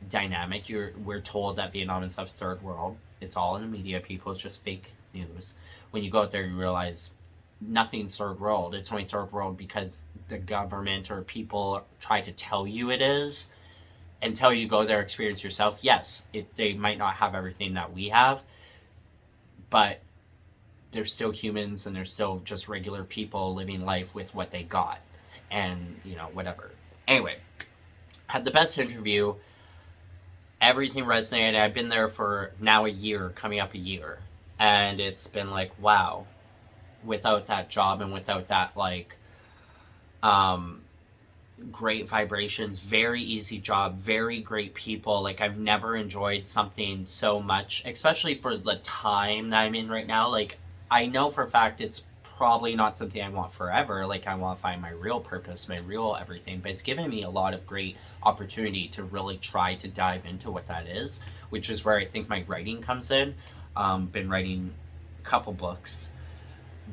dynamic. We're told that Vietnam and stuff third world. It's all in the media, people. It's just fake news. When you go out there, you realize nothing's third world. It's only third world because the government or people try to tell you it is. Until you go there, experience yourself. Yes, they might not have everything that we have, but they're still humans, and they're still just regular people living life with what they got, and you know, whatever. Anyway, had the best interview. Everything resonated. I've been there for now a year, coming up a year, and it's been like, wow. Without that job and without that, like, great vibrations, very easy job, very great people. Like, I've never enjoyed something so much, especially for the time that I'm in right now. Like, I know for a fact it's probably not something I want forever. Like, I want to find my real purpose, my real everything, but it's given me a lot of great opportunity to really try to dive into what that is, which is where I think my writing comes in. Been writing a couple books.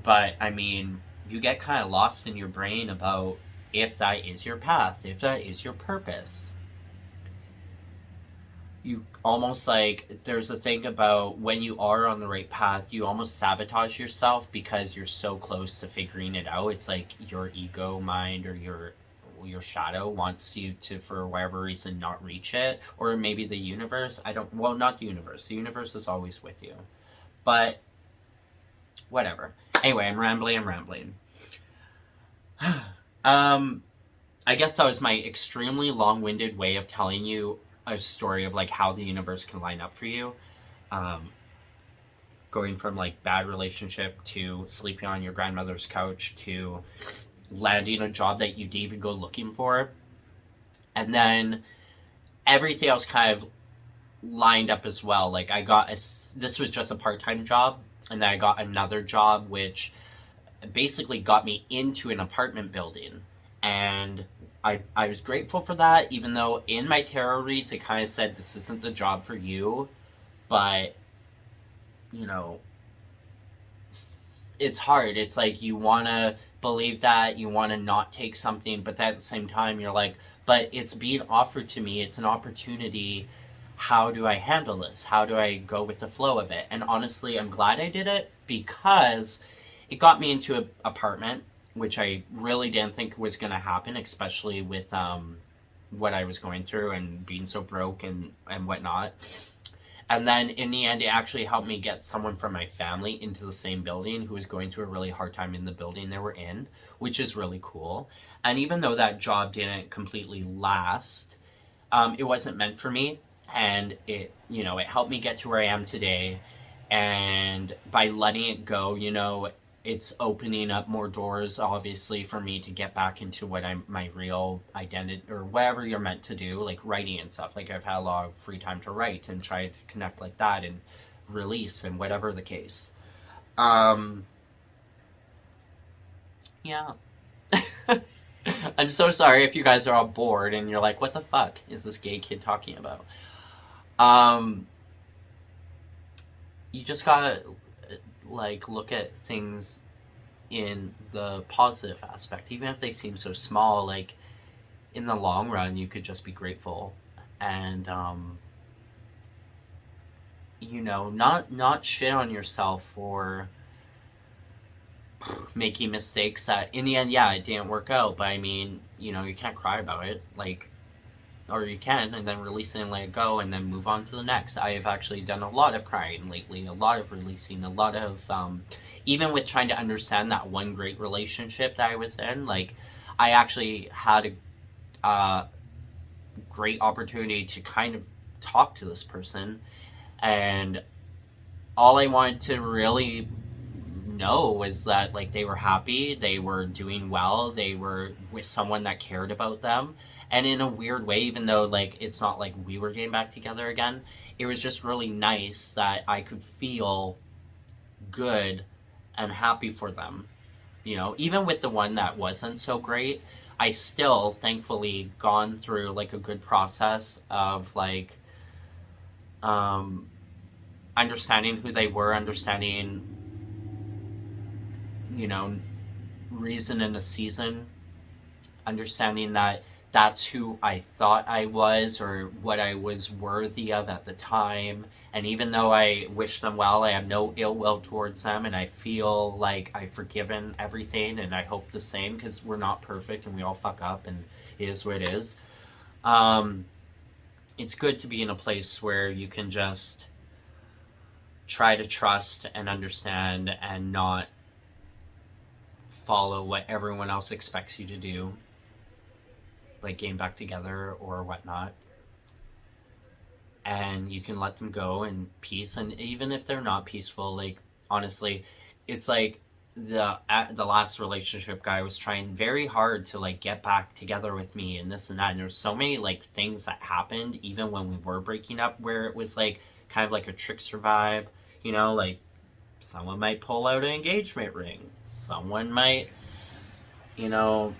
But, I mean, you get kind of lost in your brain about if that is your path, if that is your purpose. You almost, like, there's a thing about when you are on the right path, you almost sabotage yourself because you're so close to figuring it out. It's like your ego mind or your shadow wants you to, for whatever reason, not reach it. Or maybe the universe. Not the universe. The universe is always with you. But whatever. Anyway, I'm rambling. I guess that was my extremely long-winded way of telling you a story of like how the universe can line up for you. Going from like bad relationship to sleeping on your grandmother's couch to landing a job that you didn't even go looking for. And then everything else kind of lined up as well. Like, this was just a part-time job. And then I got another job, which basically got me into an apartment building. And I was grateful for that, even though in my tarot reads, it kind of said, this isn't the job for you. But, you know, it's hard. It's like you want to believe that, you want to not take something, but at the same time, you're like, but it's being offered to me. It's an opportunity. How do I handle this? How do I go with the flow of it? And honestly, I'm glad I did it because it got me into an apartment, which I really didn't think was going to happen, especially with what I was going through and being so broke and whatnot. And then in the end, it actually helped me get someone from my family into the same building who was going through a really hard time in the building they were in, which is really cool. And even though that job didn't completely last, it wasn't meant for me. And it, you know, it helped me get to where I am today. And by letting it go, you know, it's opening up more doors, obviously, for me to get back into what my real identity, or whatever you're meant to do, like writing and stuff. Like I've had a lot of free time to write and try to connect like that and release and whatever the case. Yeah. I'm so sorry if you guys are all bored and you're like, what the fuck is this gay kid talking about? You just gotta like look at things in the positive aspect, even if they seem so small. Like in the long run, you could just be grateful and you know, not shit on yourself for making mistakes that in the end, yeah, it didn't work out, but I mean, you know, you can't cry about it, like, or you can, and then release it and let it go, and then move on to the next. I have actually done a lot of crying lately, a lot of releasing, a lot of, even with trying to understand that one great relationship that I was in, like, I actually had a great opportunity to kind of talk to this person, and all I wanted to really know was that, like, they were happy, they were doing well, they were with someone that cared about them. And in a weird way, even though, like, it's not like we were getting back together again, it was just really nice that I could feel good and happy for them. You know, even with the one that wasn't so great, I still, thankfully, gone through, like, a good process of, like, understanding who they were, understanding, you know, reason in a season, understanding that that's who I thought I was or what I was worthy of at the time. And even though I wish them well, I have no ill will towards them, and I feel like I've forgiven everything, and I hope the same, because we're not perfect and we all fuck up and it is what it is. It's good to be in a place where you can just try to trust and understand and not follow what everyone else expects you to do, like getting back together or whatnot. And you can let them go in peace. And even if they're not peaceful, like, honestly, it's like the last relationship guy was trying very hard to, like, get back together with me and this and that. And there's so many, like, things that happened even when we were breaking up where it was, like, kind of like a trickster vibe, you know, like, someone might pull out an engagement ring. Someone might, you know,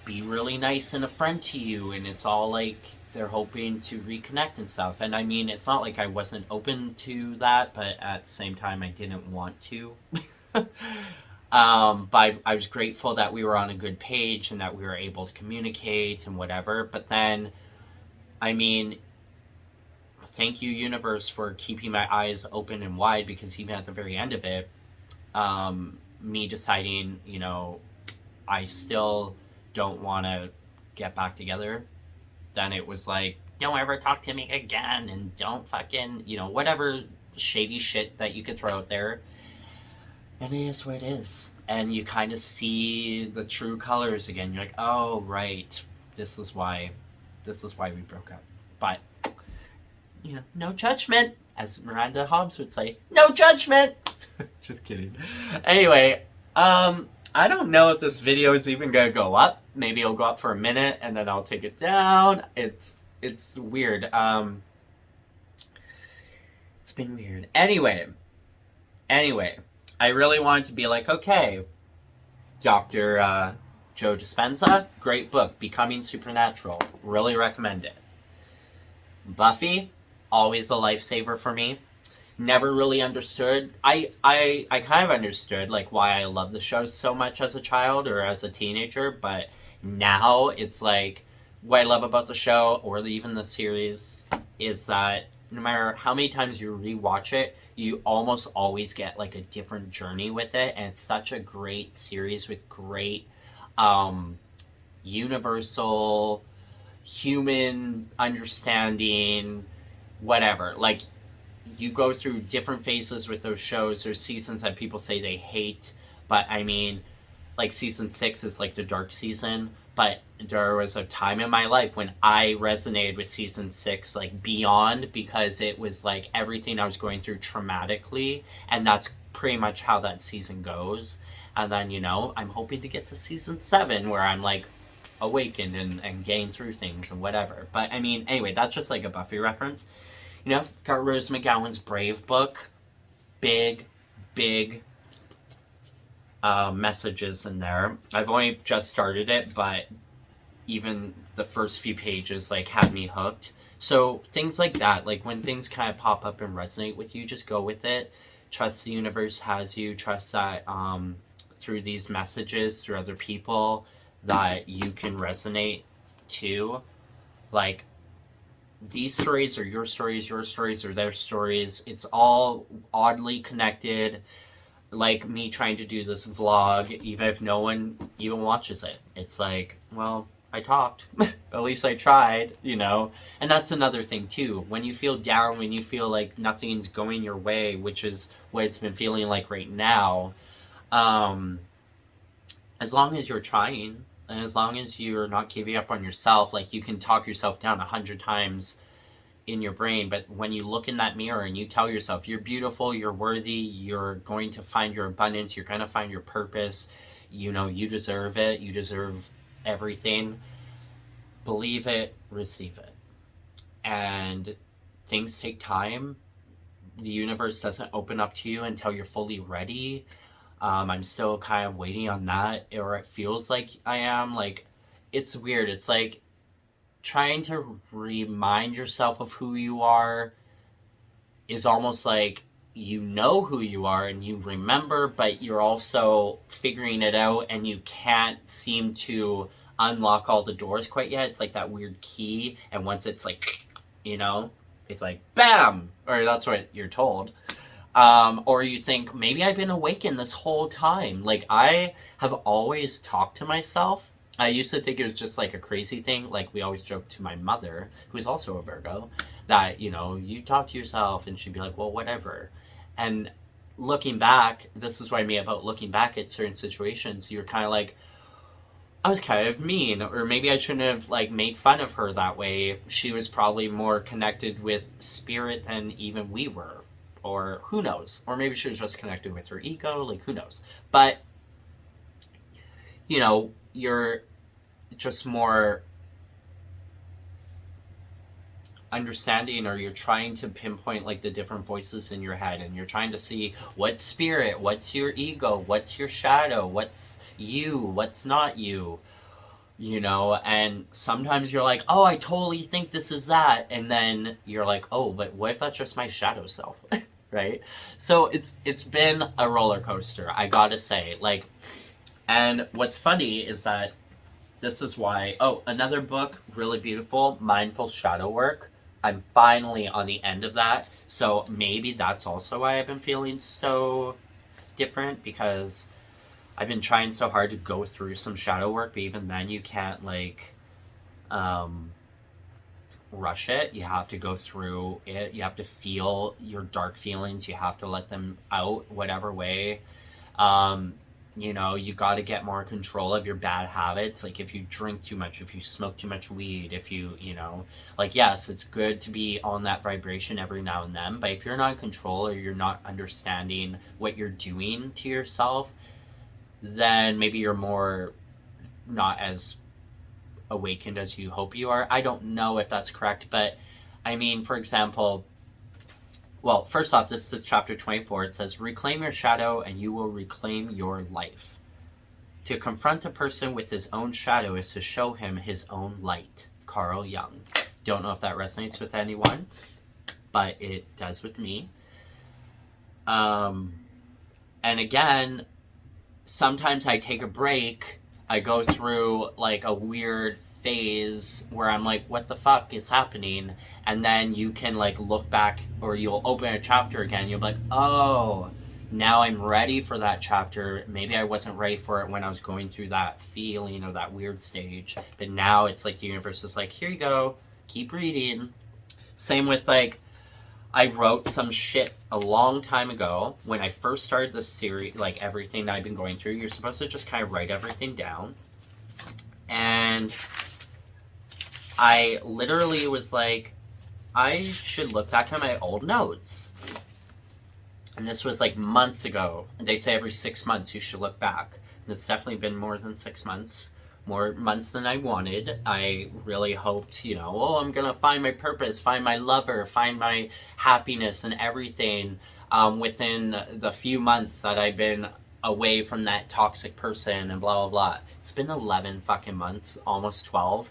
be really nice and a friend to you, and it's all like they're hoping to reconnect and stuff. And I mean, it's not like I wasn't open to that, but at the same time, I didn't want to. But I was grateful that we were on a good page and that we were able to communicate and whatever. But then, I mean, thank you, universe, for keeping my eyes open and wide, because even at the very end of it, me deciding, you know, I still don't want to get back together, then it was like, don't ever talk to me again, and don't fucking, you know, whatever shady shit that you could throw out there. And it is what it is. And you kind of see the true colors again. You're like, oh, right, this is why we broke up. But, you know, no judgment, as Miranda Hobbs would say. No judgment! Just kidding. Anyway, I don't know if this video is even gonna go up. Maybe it'll go up for a minute and then I'll take it down. It's weird. It's been weird. Anyway, I really wanted to be like, okay, Dr. Joe Dispenza, great book, Becoming Supernatural. Really recommend it. Buffy, always a lifesaver for me. never really understood. I kind of understood like why I love the show so much as a child or as a teenager, but now it's like what I love about the show or even the series is that no matter how many times you rewatch it, you almost always get like a different journey with it, and it's such a great series with great um universal human understanding, whatever. Like you go through different phases with those shows. There's seasons that people say they hate, but I mean, like season 6 is like the dark season, but there was a time in my life when I resonated with season 6 like beyond, because it was like everything I was going through traumatically, and that's pretty much how that season goes. And then, I'm hoping to get to season 7 where I'm like awakened and getting through things and whatever. But I mean, anyway, that's just like a Buffy reference. Got Rose McGowan's Brave book. Big, big messages in there. I've only just started it, but even the first few pages like had me hooked. So things like that, like when things kind of pop up and resonate with you, just go with it. Trust the universe has you. Trust that through these messages, through other people, that you can resonate too. Like, these stories are your stories are their stories. It's all oddly connected. Like me trying to do this vlog, even if no one even watches it. It's like, well, I talked. At least I tried, And that's another thing too. When you feel down, when you feel like nothing's going your way, which is what it's been feeling like right now, as long as you're trying, and as long as you're not giving up on yourself, like you can talk yourself down 100 times in your brain, but when you look in that mirror and you tell yourself you're beautiful, you're worthy, you're going to find your abundance, you're going to find your purpose, you deserve it, you deserve everything, believe it, receive it. And things take time. The universe doesn't open up to you until you're fully ready. I'm still kind of waiting on that, or it feels like I am. Like, it's weird. It's like trying to remind yourself of who you are is almost like you know who you are and you remember, but you're also figuring it out and you can't seem to unlock all the doors quite yet. It's like that weird key, and once it's like, it's like bam, or that's what you're told. Or you think, maybe I've been awakened this whole time. Like, I have always talked to myself. I used to think it was just like a crazy thing. Like, we always joke to my mother, who's also a Virgo, that, you talk to yourself, and she'd be like, well, whatever. And looking back, this is what I mean about looking back at certain situations. You're kind of like, I was kind of mean, or maybe I shouldn't have like made fun of her that way. She was probably more connected with spirit than even we were. Or who knows? Or maybe she was just connected with her ego, like who knows? But, you're just more understanding, or you're trying to pinpoint like the different voices in your head, and you're trying to see what's spirit, what's your ego, what's your shadow, what's you, what's not you. And sometimes you're like, oh, I totally think this is that, and then you're like, oh, but what if that's just my shadow self? Right? So it's been a roller coaster, I gotta say. Like, and what's funny is that this is why, another book, really beautiful, Mindful Shadow Work. I'm finally on the end of that, so maybe that's also why I've been feeling so different, because I've been trying so hard to go through some shadow work, but even then you can't like rush it. You have to go through it. You have to feel your dark feelings. You have to let them out whatever way. You got to get more control of your bad habits. Like if you drink too much, if you smoke too much weed, if you, like, yes, it's good to be on that vibration every now and then, but if you're not in control, or you're not understanding what you're doing to yourself, then maybe you're more not as awakened as you hope you are. I don't know if that's correct, but I mean, for example, well, first off, this is chapter 24. It says, reclaim your shadow and you will reclaim your life. To confront a person with his own shadow is to show him his own light. Carl Jung. Don't know if that resonates with anyone, but it does with me. Um, and again, sometimes I take a break. I go through like a weird phase where I'm like, what the fuck is happening? And then you can like look back, or you'll open a chapter again. You'll be like, oh, now I'm ready for that chapter. Maybe I wasn't ready for it when I was going through that feeling or that weird stage. But now it's like the universe is like, here you go, keep reading. Same with like, I wrote some shit a long time ago when I first started this series, like everything that I've been going through. You're supposed to just kind of write everything down. And I literally was like, I should look back at my old notes. And this was like months ago. And they say every 6 months you should look back. And it's definitely been more than 6 months. More months than I wanted. I really hoped, oh, I'm gonna find my purpose, find my lover, find my happiness and everything within the few months that I've been away from that toxic person and blah, blah, blah. It's been 11 fucking months, almost 12.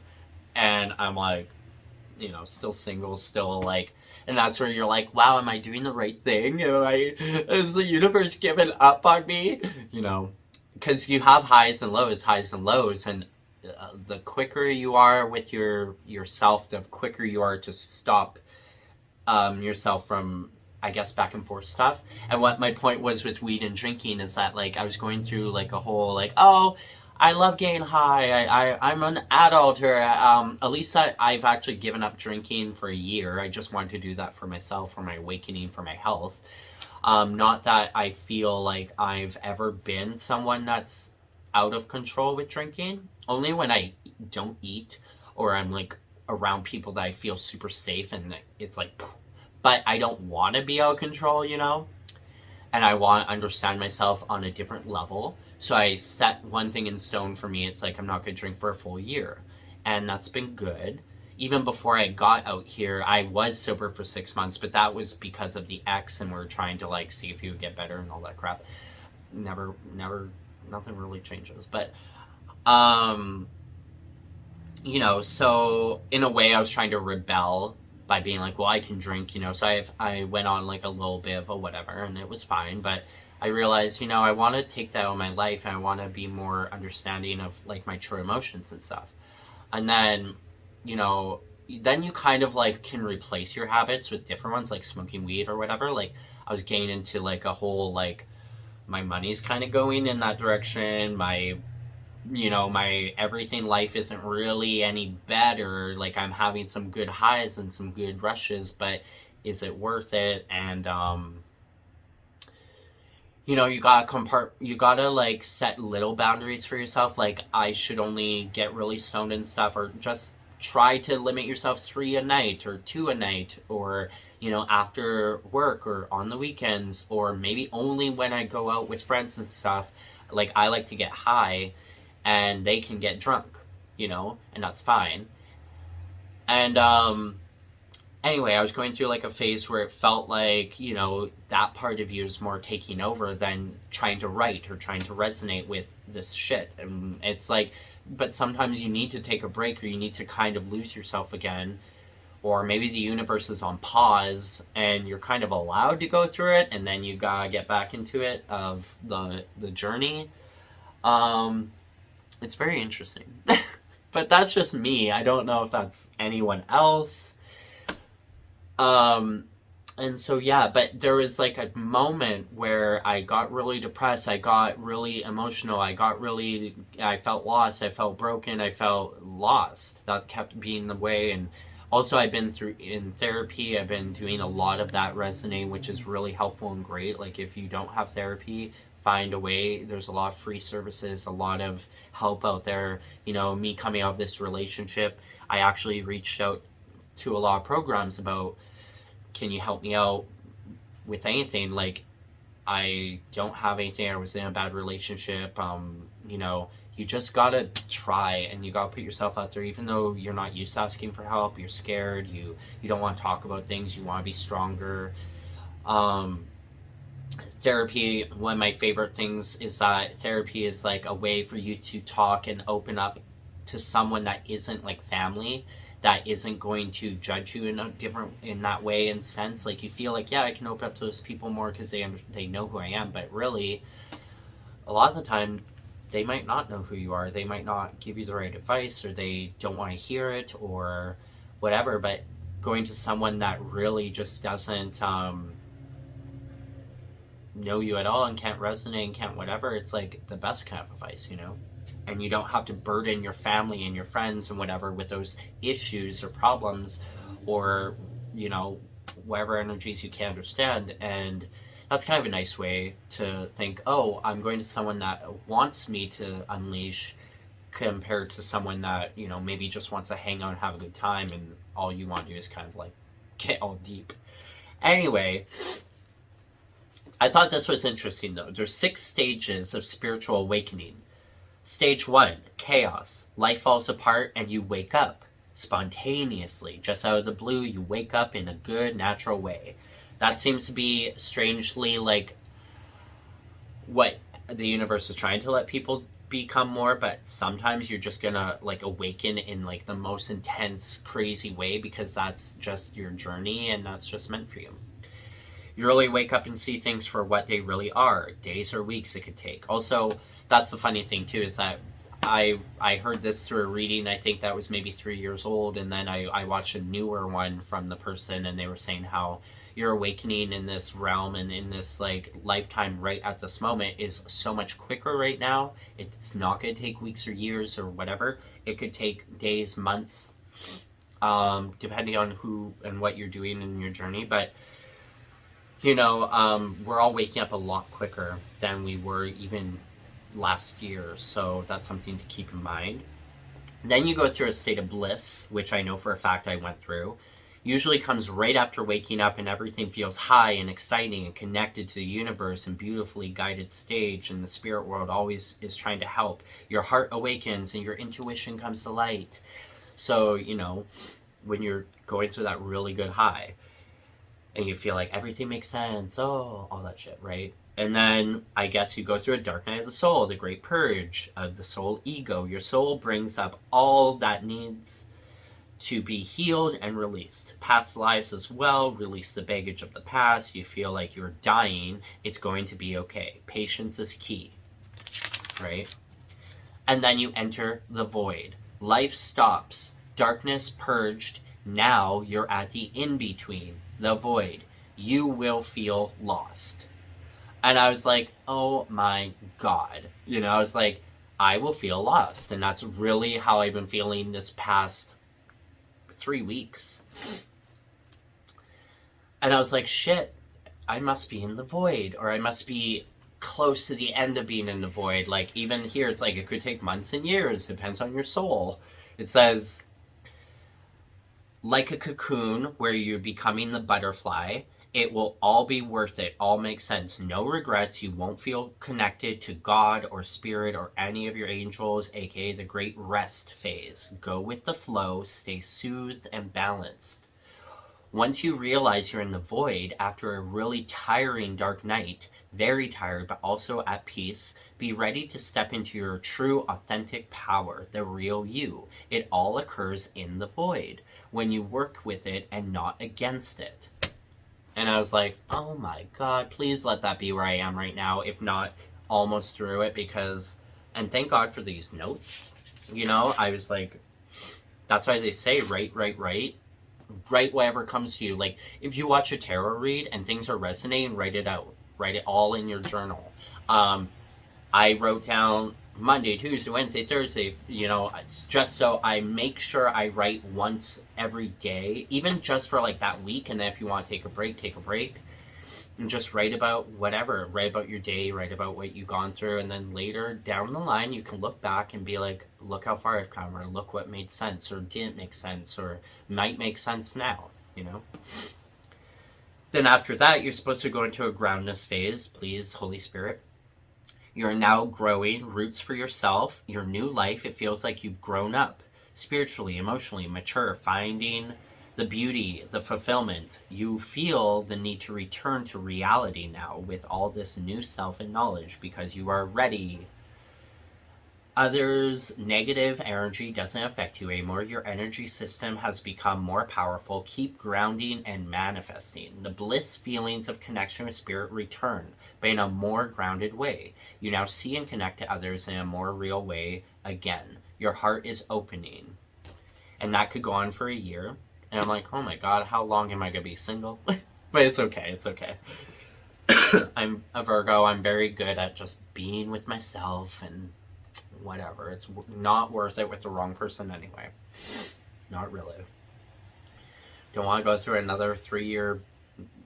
And I'm like, still single, still like, and that's where you're like, wow, am I doing the right thing? Is the universe giving up on me? Because you have highs and lows, and the quicker you are with yourself, the quicker you are to stop yourself from, I guess, back and forth stuff. And what my point was with weed and drinking is that, like, I was going through, like, a whole, like, oh, I love getting high, I'm an adult, or at least I've actually given up drinking for a year. I just wanted to do that for myself, for my awakening, for my health. Not that I feel like I've ever been someone that's out of control with drinking. Only when I don't eat or I'm like around people that I feel super safe and it's like, but I don't want to be out of control, And I want to understand myself on a different level. So I set one thing in stone for me. It's like, I'm not going to drink for a full year. And that's been good. Even before I got out here, I was sober for 6 months, but that was because of the ex, and we were trying to like see if he would get better and all that crap. Never, nothing really changes. But, so in a way I was trying to rebel by being like, well, I can drink, so I went on like a little bit of a whatever, and it was fine, but I realized, I want to take that out of my life, and I want to be more understanding of like my true emotions and stuff. And then, then you kind of like can replace your habits with different ones, like smoking weed or whatever. Like I was getting into like a whole, like my money's kind of going in that direction. My everything life isn't really any better. Like I'm having some good highs and some good rushes, but is it worth it? And, you gotta like set little boundaries for yourself. Like I should only get really stoned and stuff, or just try to limit yourself 3 a night or 2 a night, or after work or on the weekends, or maybe only when I go out with friends and stuff. Like I like to get high and they can get drunk, and that's fine. And anyway, I was going through like a phase where it felt like, that part of you is more taking over than trying to write or trying to resonate with this shit. And it's like, but sometimes you need to take a break, or you need to kind of lose yourself again, or maybe the universe is on pause and you're kind of allowed to go through it, and then you gotta get back into it of the journey. It's very interesting. But that's just me. I don't know if that's anyone else. And so, yeah, but there was like a moment where I got really depressed. I got really emotional. I felt lost. I felt broken. I felt lost. That kept being the way. And also I've been in therapy. I've been doing a lot of that resonate, which is really helpful and great. Like if you don't have therapy, find a way. There's a lot of free services, a lot of help out there. Me coming out of this relationship, I actually reached out to a lot of programs about, can you help me out with anything? Like I don't have anything. I was in a bad relationship. You just gotta try, and you gotta put yourself out there, even though you're not used to asking for help. You're scared. You don't want to talk about things. You want to be stronger. Therapy, one of my favorite things is that therapy is like a way for you to talk and open up to someone that isn't like family, that isn't going to judge you in that way and sense. Like, you feel like, yeah, I can open up to those people more because they know who I am, but really, a lot of the time, they might not know who you are. They might not give you the right advice, or they don't want to hear it, or whatever. But going to someone that really just doesn't know you at all and can't resonate and can't whatever, it's like the best kind of advice, you know? And you don't have to burden your family and your friends and whatever with those issues or problems, or, you know, whatever energies you can't understand. And that's kind of a nice way to think, oh, I'm going to someone that wants me to unleash, compared to someone that, you know, maybe just wants to hang out and have a good time, and all you want to do is kind of like get all deep. Anyway, I thought this was interesting though. There's 6 stages of spiritual awakening. Stage 1, chaos. Life falls apart and you wake up spontaneously. Just out of the blue, you wake up in a good, natural way. That seems to be strangely like what the universe is trying to let people become more, but sometimes you're just gonna like awaken in like the most intense, crazy way, because that's just your journey and that's just meant for you. You really wake up and see things for what they really are. Days or weeks it could take. Also, that's the funny thing too, is that I heard this through a reading, I think that was maybe 3 years old, and then I watched a newer one from the person, and they were saying how your awakening in this realm and in this like lifetime right at this moment is so much quicker right now. It's not going to take weeks or years or whatever. It could take days, months, depending on who and what you're doing in your journey. But you know, we're all waking up a lot quicker than we were even last year, so that's something to keep in mind. Then you go through a state of bliss, which I know for a fact I went through. Usually comes right after waking up, and everything feels high and exciting and connected to the universe and beautifully guided stage, and the spirit world always is trying to help. Your heart awakens and your intuition comes to light. So, you know, when you're going through that really good high and you feel like everything makes sense, oh, all that shit, right? And then I guess you go through a dark night of the soul, the great purge of the soul ego. Your soul brings up all that needs to be healed and released. Past lives as well, release the baggage of the past. You feel like you're dying, it's going to be okay. Patience is key, right? And then you enter the void. Life stops. Darkness purged. Now you're at the in-between, the void. You will feel lost. And I was like, oh my God. You know, I was like, I will feel lost. And that's really how I've been feeling this past 3 weeks. And I was like, shit, I must be in the void, or I must be close to the end of being in the void. Like, even here, it's like it could take months and years. Depends on your soul. It says, like a cocoon where you're becoming the butterfly, it will all be worth it. All makes sense. No regrets. You won't feel connected to God or spirit or any of your angels, aka the great rest phase. Go with the flow. Stay soothed and balanced. Once you realize you're in the void after a really tiring dark night, very tired but also at peace, be ready to step into your true authentic power, the real you. It all occurs in the void when you work with it and not against it. And I was like, oh my God, please let that be where I am right now, if not almost through it, because, and thank God for these notes. You know, I was like, that's why they say write whatever comes to you. Like, if you watch a tarot read and things are resonating, write it out. Write it all in your journal. I wrote down Monday, Tuesday, Wednesday, Thursday, you know, just so I make sure I write once every day, even just for like that week. And then if you want to take a break, and just write about whatever. Write about your day, write about what you've gone through, and then later down the line you can look back and be like, look how far I've come, or look what made sense or didn't make sense or might make sense now, you know. Then after that, you're supposed to go into a groundness phase. Please, Holy Spirit. You're now growing roots for yourself, your new life. It feels like you've grown up spiritually, emotionally, mature, finding the beauty, the fulfillment. You feel the need to return to reality now with all this new self and knowledge, because you are ready Others' negative energy doesn't affect you anymore. Your energy system has become more powerful. Keep grounding and manifesting. The bliss feelings of connection with spirit return, but in a more grounded way. You now see and connect to others in a more real way again. Your heart is opening. And that could go on for a year. And I'm like, oh my god, how long am I going to be single? But it's okay, it's okay. I'm a Virgo. I'm very good at just being with myself and whatever. It's not worth it with the wrong person anyway. Not really. Don't want to go through another 3-year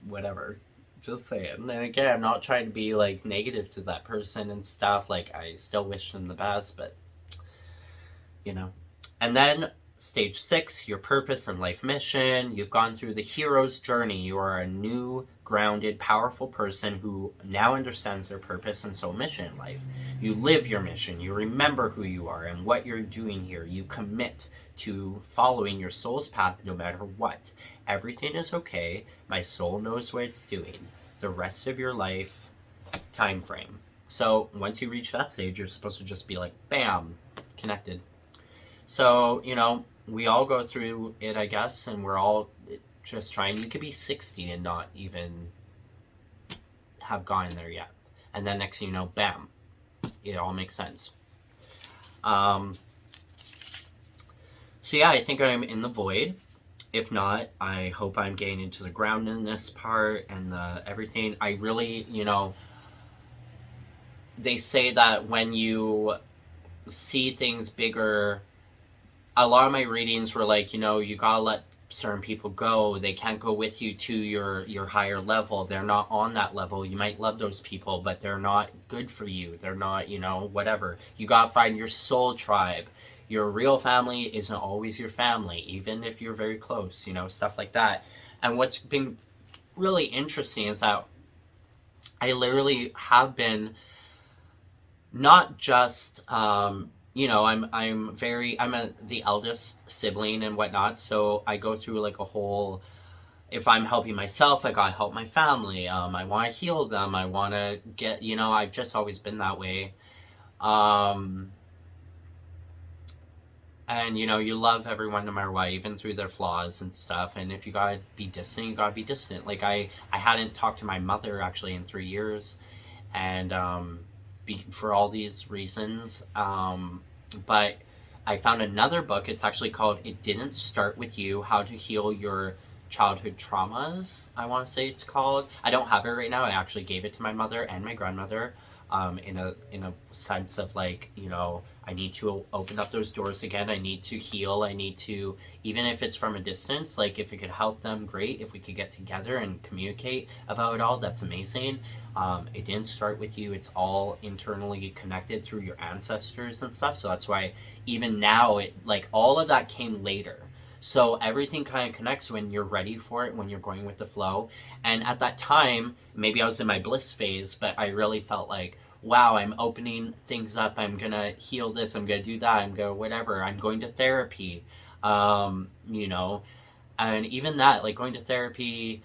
whatever. Just saying. And again, I'm not trying to be like negative to that person and stuff. Like, I still wish them the best, but you know. And then stage 6, your purpose and life mission. You've gone through the hero's journey. You are a new, grounded, powerful person who now understands their purpose and soul mission in life. You live your mission. You remember who you are and what you're doing here. You commit to following your soul's path no matter what. Everything is okay. My soul knows what it's doing. The rest of your life time frame. So once you reach that stage, you're supposed to just be like, bam, connected. So, you know, we all go through it, I guess, and we're all just trying. You could be 60 and not even have gone there yet. And then next thing you know, bam, it all makes sense. So yeah, I think I'm in the void. If not, I hope I'm getting into the groundedness part and the everything. I really, you know, they say that when you see things bigger, a lot of my readings were like, you know, you gotta let certain people go. They can't go with you to your higher level. They're not on that level. You might love those people, but they're not good for you. They're not, you know, whatever. You gotta find your soul tribe. Your real family isn't always your family, even if you're very close, you know, stuff like that. And what's been really interesting is that I literally have been not just you know, I'm the eldest sibling and whatnot, so I go through like a whole, if I'm helping myself, I gotta help my family. I want to heal them. I want to get, you know, I've just always been that way. And you know, you love everyone no matter what, even through their flaws and stuff. And if you gotta be distant, you gotta be distant. Like I hadn't talked to my mother actually in 3 years, and for all these reasons. But I found another book. It's actually called It Didn't Start With You, How to Heal Your Childhood Traumas, I want to say it's called. I don't have it right now. I actually gave it to my mother and my grandmother, in a sense of like, you know, I need to open up those doors again. I need to heal. I need to, even if it's from a distance, like if it could help them, great. If we could get together and communicate about it all, that's amazing. It didn't start with you. It's all internally connected through your ancestors and stuff. So that's why even now, it like all of that came later. So everything kind of connects when you're ready for it, when you're going with the flow. And at that time, maybe I was in my bliss phase, but I really felt like, wow, I'm opening things up. I'm going to heal this. I'm going to do that. I'm going to whatever. I'm going to therapy, you know. And even that, like going to therapy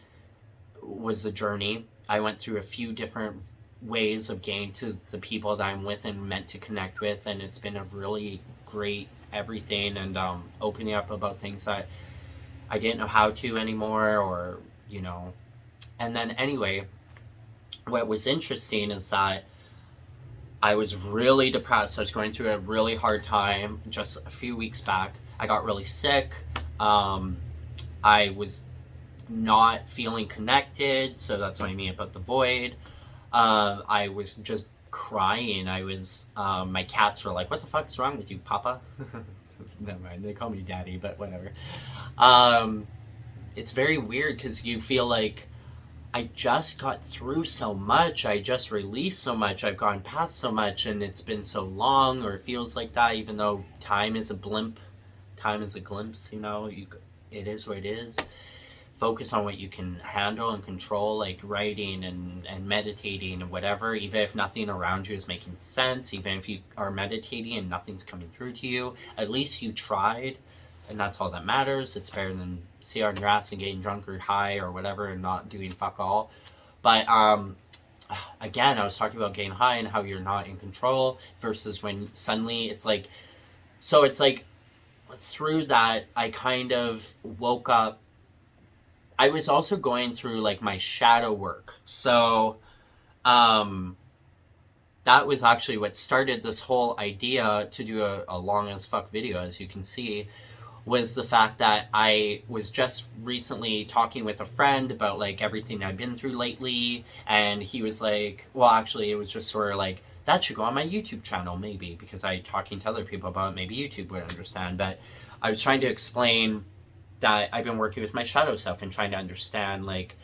was a journey. I went through a few different ways of getting to the people that I'm with and meant to connect with. And it's been a really great everything, and opening up about things that I didn't know how to anymore, or you know. And then anyway, what was interesting is that I was really depressed. I was going through a really hard time just a few weeks back. I got really sick. I was not feeling connected, so that's what I mean about the void. I was just crying. I was, my cats were like, what the fuck's wrong with you, Papa? Never mind, they call me Daddy, but whatever. It's very weird because you feel like I just got through so much. I just released so much. I've gone past so much, and it's been so long, or it feels like that, even though time is a blimp. Time is a glimpse, you know. It is what it is. Focus on what you can handle and control, like writing and meditating and whatever. Even if nothing around you is making sense, even if you are meditating and nothing's coming through to you, at least you tried, and that's all that matters. It's better than sitting on your ass and getting drunk or high or whatever and not doing fuck all. But again, I was talking about getting high and how you're not in control versus when suddenly it's like, so it's like through that, I kind of woke up. I was also going through like my shadow work. So, um, that was actually what started this whole idea to do a long as fuck video, as you can see, was the fact that I was just recently talking with a friend about like everything I've been through lately, and he was like, well, actually, it was just sort of like, that should go on my YouTube channel, maybe, because I talking to other people about it, maybe YouTube would understand. But I was trying to explain that I've been working with my shadow self and trying to understand like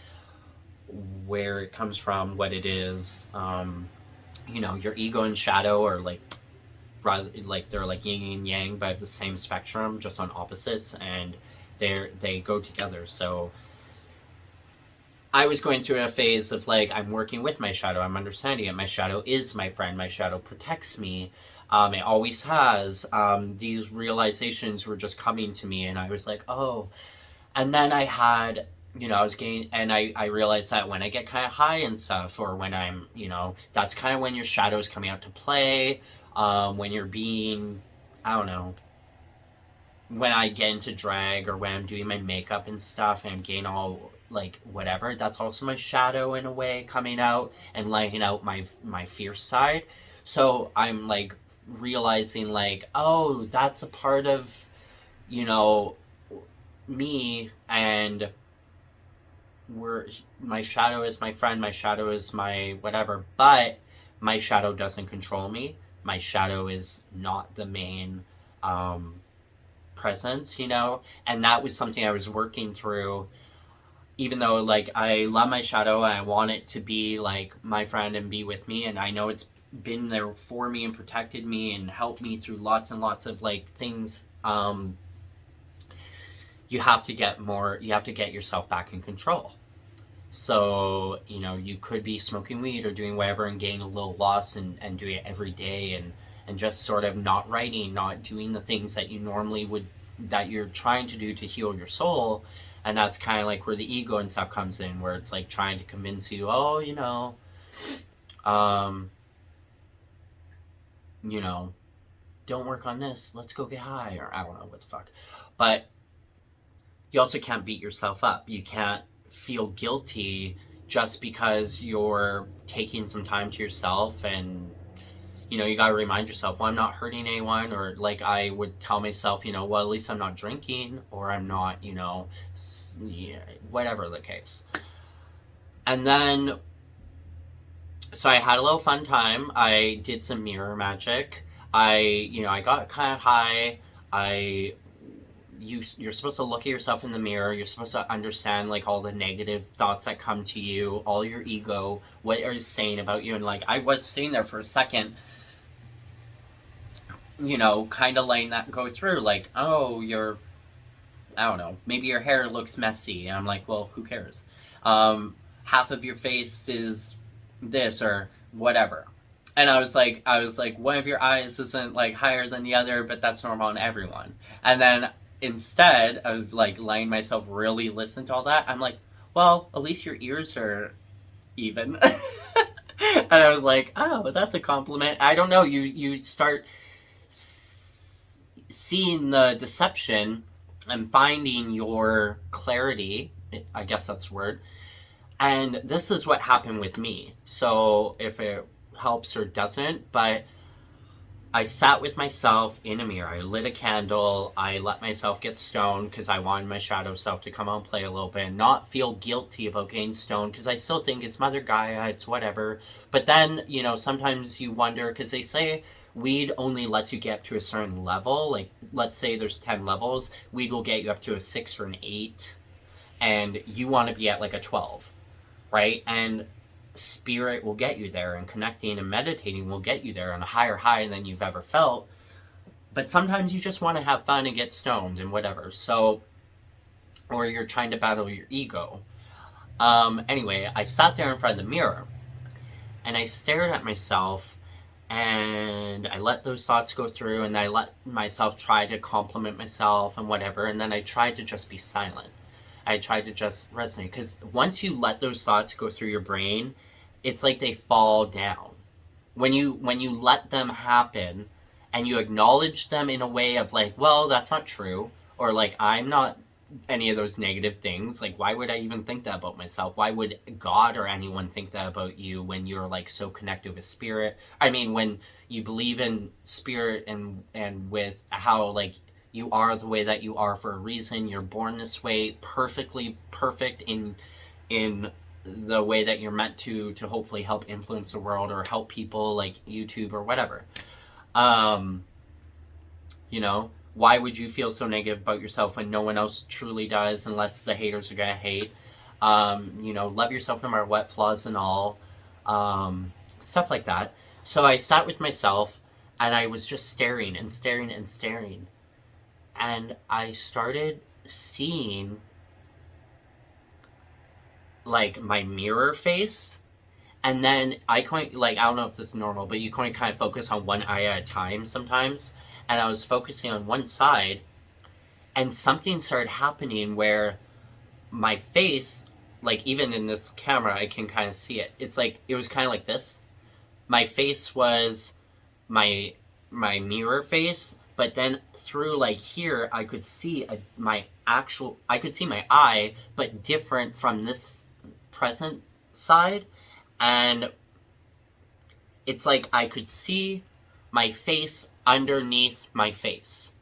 where it comes from, what it is. Your ego and shadow are like rather like they're like yin and yang, but the same spectrum, just on opposites, and they go together. So I was going through a phase of like, I'm working with my shadow, I'm understanding it. My shadow is my friend. My shadow protects me. It always has. These realizations were just coming to me, and I was like, oh. And then I had, I was getting, and I realized that when I get kind of high and stuff, or when I'm, that's kind of when your shadow is coming out to play. When you're being, I don't know, when I get into drag or when I'm doing my makeup and stuff and I'm getting all like whatever, that's also my shadow in a way coming out and laying out my fierce side. So I'm like realizing like, oh, that's a part of, you know, me, and my shadow is my friend, my shadow is my whatever, but my shadow doesn't control me. My shadow is not the main presence, and that was something I was working through. Even though like I love my shadow and I want it to be like my friend and be with me, and I know it's been there for me and protected me and helped me through lots and lots of like things. You have to get yourself back in control. So, you could be smoking weed or doing whatever and getting a little lost and doing it every day, and just sort of not writing, not doing the things that you normally would, that you're trying to do to heal your soul. And that's kind of like where the ego and stuff comes in, where it's like trying to convince you, oh, um, don't work on this, let's go get high, or I don't know what the fuck. But you also can't beat yourself up. You can't feel guilty just because you're taking some time to yourself, and you gotta remind yourself, well, I'm not hurting anyone, or like I would tell myself, well, at least I'm not drinking, or I'm not, whatever the case. And then, so I had a little fun time. I did some mirror magic. I got kind of high. You're supposed to look at yourself in the mirror. You're supposed to understand like all the negative thoughts that come to you, all your ego, what are you saying about you. And like I was sitting there for a second, kind of letting that go through, like, oh, I don't know, maybe your hair looks messy, and I'm like, well, who cares? Half of your face is this or whatever. And I was like, one of your eyes isn't like higher than the other, but that's normal in everyone. And then instead of like letting myself really listen to all that, I'm like, well, at least your ears are even. And I was like, oh, that's a compliment. I don't know, you start seeing the deception and finding your clarity, I guess that's the word. And this is what happened with me. So if it helps or doesn't, but I sat with myself in a mirror. I lit a candle. I let myself get stoned because I wanted my shadow self to come out and play a little bit and not feel guilty about getting stoned, because I still think it's Mother Gaia, it's whatever. But then, sometimes you wonder, because they say weed only lets you get up to a certain level. Like, let's say there's 10 levels. Weed will get you up to a 6 or an 8. And you want to be at like a 12, right? And spirit will get you there, and connecting and meditating will get you there on a higher high than you've ever felt. But sometimes you just want to have fun and get stoned and whatever. So, or you're trying to battle your ego. Anyway, I sat there in front of the mirror and I stared at myself, and I let those thoughts go through, and I let myself try to compliment myself and whatever. And then I tried to just be silent. I tried to just resonate, because once you let those thoughts go through your brain it's like they fall down. When you let them happen and you acknowledge them in a way of like, well, that's not true, or like, I'm not any of those negative things. Like, why would I even think that about myself? Why would God or anyone think that about you when you're like so connected with spirit? I mean, when you believe in spirit and with how like you are the way that you are for a reason. You're born this way, perfectly perfect in the way that you're meant to hopefully help influence the world or help people like YouTube or whatever. You know, why would you feel so negative about yourself when no one else truly does, unless the haters are gonna hate? You know, love yourself no matter what, flaws and all. Stuff like that. So I sat with myself and I was just staring and staring and staring. And I started seeing like my mirror face. And then I couldn't, like, I don't know if this is normal, but you couldn't kind of focus on one eye at a time sometimes. And I was focusing on one side, and something started happening where my face, like, even in this camera, I can kind of see it. It's like, it was kind of like this. My face was my mirror face, but then through, like, here, I could see I could see my eye, but different from this present side. And it's like I could see my face underneath my face.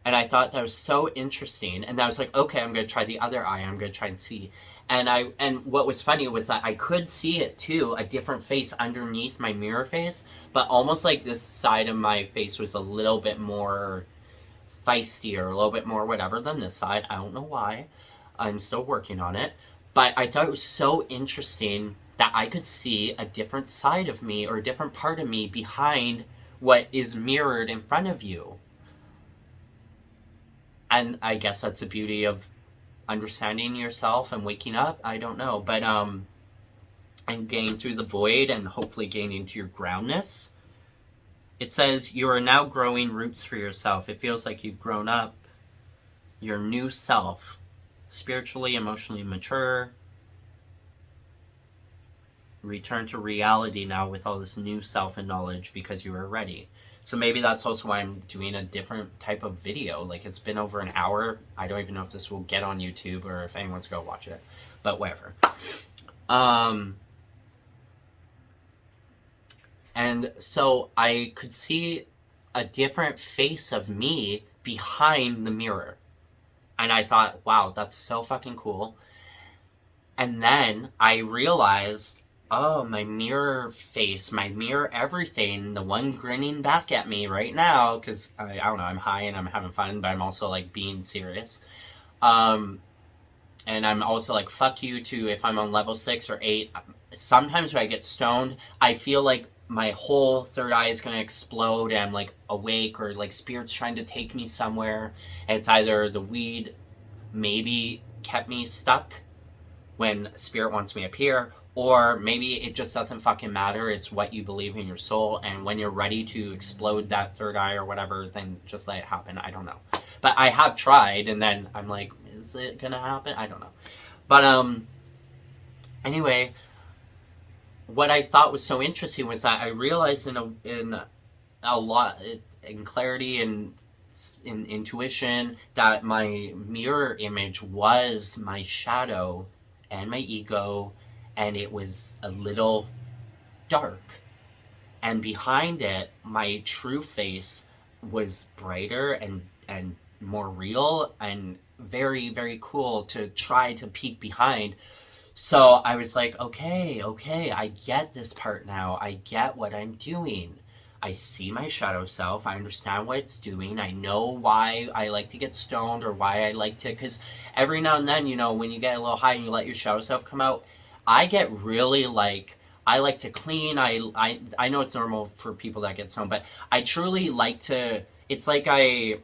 And I thought that was so interesting. And I was like, okay, I'm going to try the other eye. I'm going to try and see. And what was funny was that I could see it too, a different face underneath my mirror face. But almost like this side of my face was a little bit more feisty or a little bit more whatever than this side. I don't know why. I'm still working on it. But I thought it was so interesting that I could see a different side of me or a different part of me behind what is mirrored in front of you. And I guess that's the beauty of understanding yourself and waking up. I don't know. But and getting through the void and hopefully gaining to your groundness. It says, you are now growing roots for yourself. It feels like you've grown up. Your new self. Spiritually, emotionally mature. Return to reality now with all this new self and knowledge because you are ready. So maybe that's also why I'm doing a different type of video. Like, it's been over an hour. I don't even know if this will get on YouTube or if anyone's going to watch it. But whatever. And so I could see a different face of me behind the mirror. And I thought, wow, that's so fucking cool. And then I realized, oh, my mirror face, my mirror everything, the one grinning back at me right now, because I don't know, I'm high and I'm having fun, but I'm also like being serious. And I'm also like, fuck you to if I'm on level 6 or 8. Sometimes when I get stoned, I feel like my whole third eye is going to explode and I'm like awake, or like spirit's trying to take me somewhere. And it's either the weed maybe kept me stuck when spirit wants me up here, or maybe it just doesn't fucking matter. It's what you believe in your soul, and when you're ready to explode that third eye or whatever, then just let it happen. I don't know. But I have tried, and then I'm like, is it gonna happen? I don't know. But anyway, what I thought was so interesting was that I realized in a lot, in clarity and in intuition, that my mirror image was my shadow and my ego, and it was a little dark. And behind it, my true face was brighter and more real and very, very cool to try to peek behind. So I was like, okay, I get this part now. I get what I'm doing. I see my shadow self. I understand what it's doing. I know why I like to get stoned, or why I like to, because every now and then, you know, when you get a little high and you let your shadow self come out, I get really like, I like to clean. I know it's normal for people that get stoned, but I truly like to, it's like I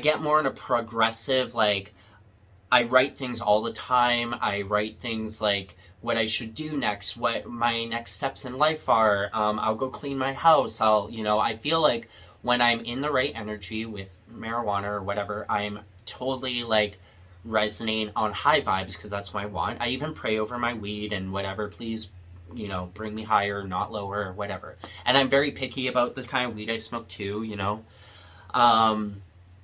get more in a progressive, like, I write things all the time. I write things like what I should do next, what my next steps in life are. I'll go clean my house. I feel like when I'm in the right energy with marijuana or whatever, I'm totally like resonate on high vibes, because that's what I want. I even pray over my weed and whatever, please, you know, bring me higher, not lower, or whatever. And I'm very picky about the kind of weed I smoke too, you know.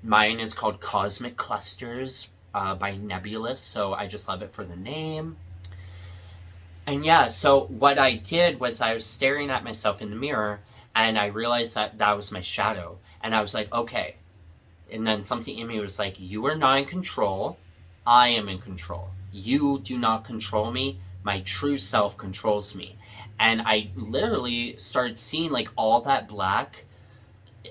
Mine is called Cosmic Clusters by Nebulous, so I just love it for the name. And yeah, so what I did was I was staring at myself in the mirror, and I realized that that was my shadow. And I was like, okay. And then something in me was like, you are not in control. I am in control. You do not control me. My true self controls me. And I literally started seeing like all that black,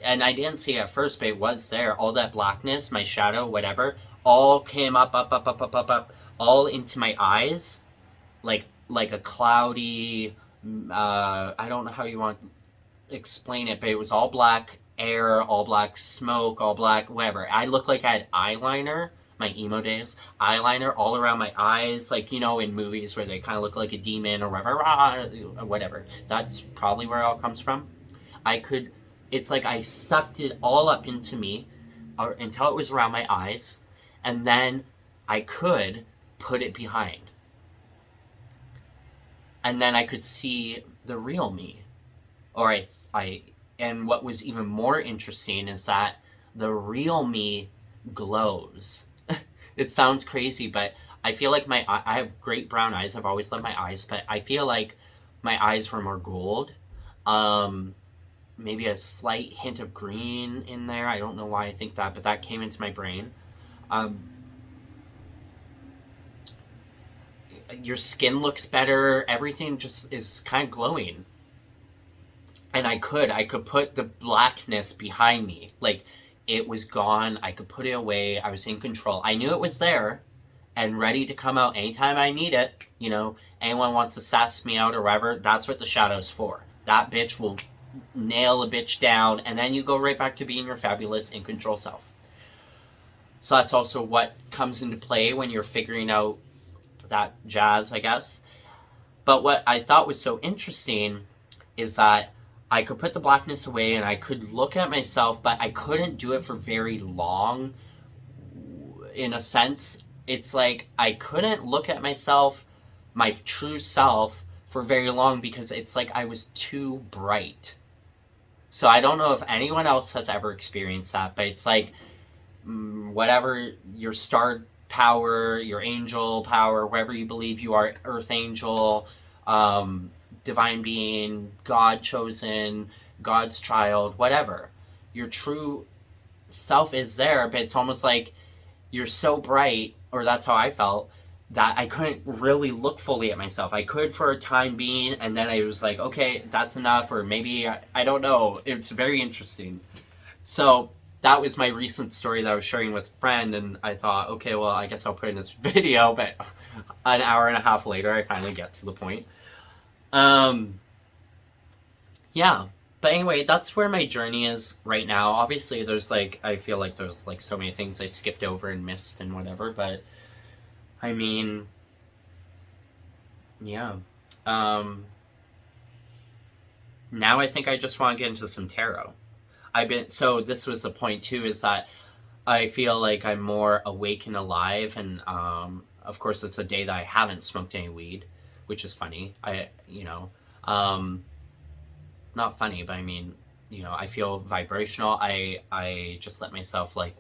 and I didn't see it at first, but it was there. All that blackness, my shadow, whatever, all came up, all into my eyes, like a cloudy, I don't know how you want to explain it, but it was all black air, all black smoke, all black whatever. I looked like I had eyeliner, my emo days, eyeliner all around my eyes, like, you know, in movies where they kind of look like a demon or whatever. That's probably where it all comes from. It's like I sucked it all up into me until it was around my eyes, and then I could put it behind. And then I could see the real me. And what was even more interesting is that the real me glows. It sounds crazy, but I feel like I have great brown eyes. I've always loved my eyes, but I feel like my eyes were more gold. Maybe a slight hint of green in there. I don't know why I think that, but that came into my brain. Your skin looks better. Everything just is kind of glowing. And I could put the blackness behind me. Like, it was gone. I could put it away. I was in control. I knew it was there and ready to come out anytime I need it. You know, anyone wants to sass me out or whatever, that's what the shadow's for. That bitch will nail a bitch down, and then you go right back to being your fabulous in control self. So that's also what comes into play when you're figuring out that jazz, I guess. But what I thought was so interesting is that I could put the blackness away and I could look at myself, but I couldn't do it for very long. In a sense, it's like I couldn't look at myself, my true self, for very long, because it's like I was too bright. So I don't know if anyone else has ever experienced that, but it's like whatever your star power, your angel power, wherever you believe you are, earth angel, divine being, God chosen, God's child, whatever. Your true self is there, but it's almost like you're so bright, or that's how I felt, that I couldn't really look fully at myself. I could for a time being, and then I was like, okay, that's enough, or maybe, I don't know. It's very interesting. So that was my recent story that I was sharing with a friend, and I thought, okay, well, I guess I'll put in this video, but an hour and a half later, I finally get to the point. Yeah, but anyway, that's where my journey is right now. Obviously, there's like, I feel like there's like so many things I skipped over and missed and whatever, but I mean, yeah. Now I think I just want to get into some tarot. So this was the point too, is that I feel like I'm more awake and alive, and of course it's a day that I haven't smoked any weed, which is funny. Not funny, but I mean, you know, I feel vibrational. I just let myself, like,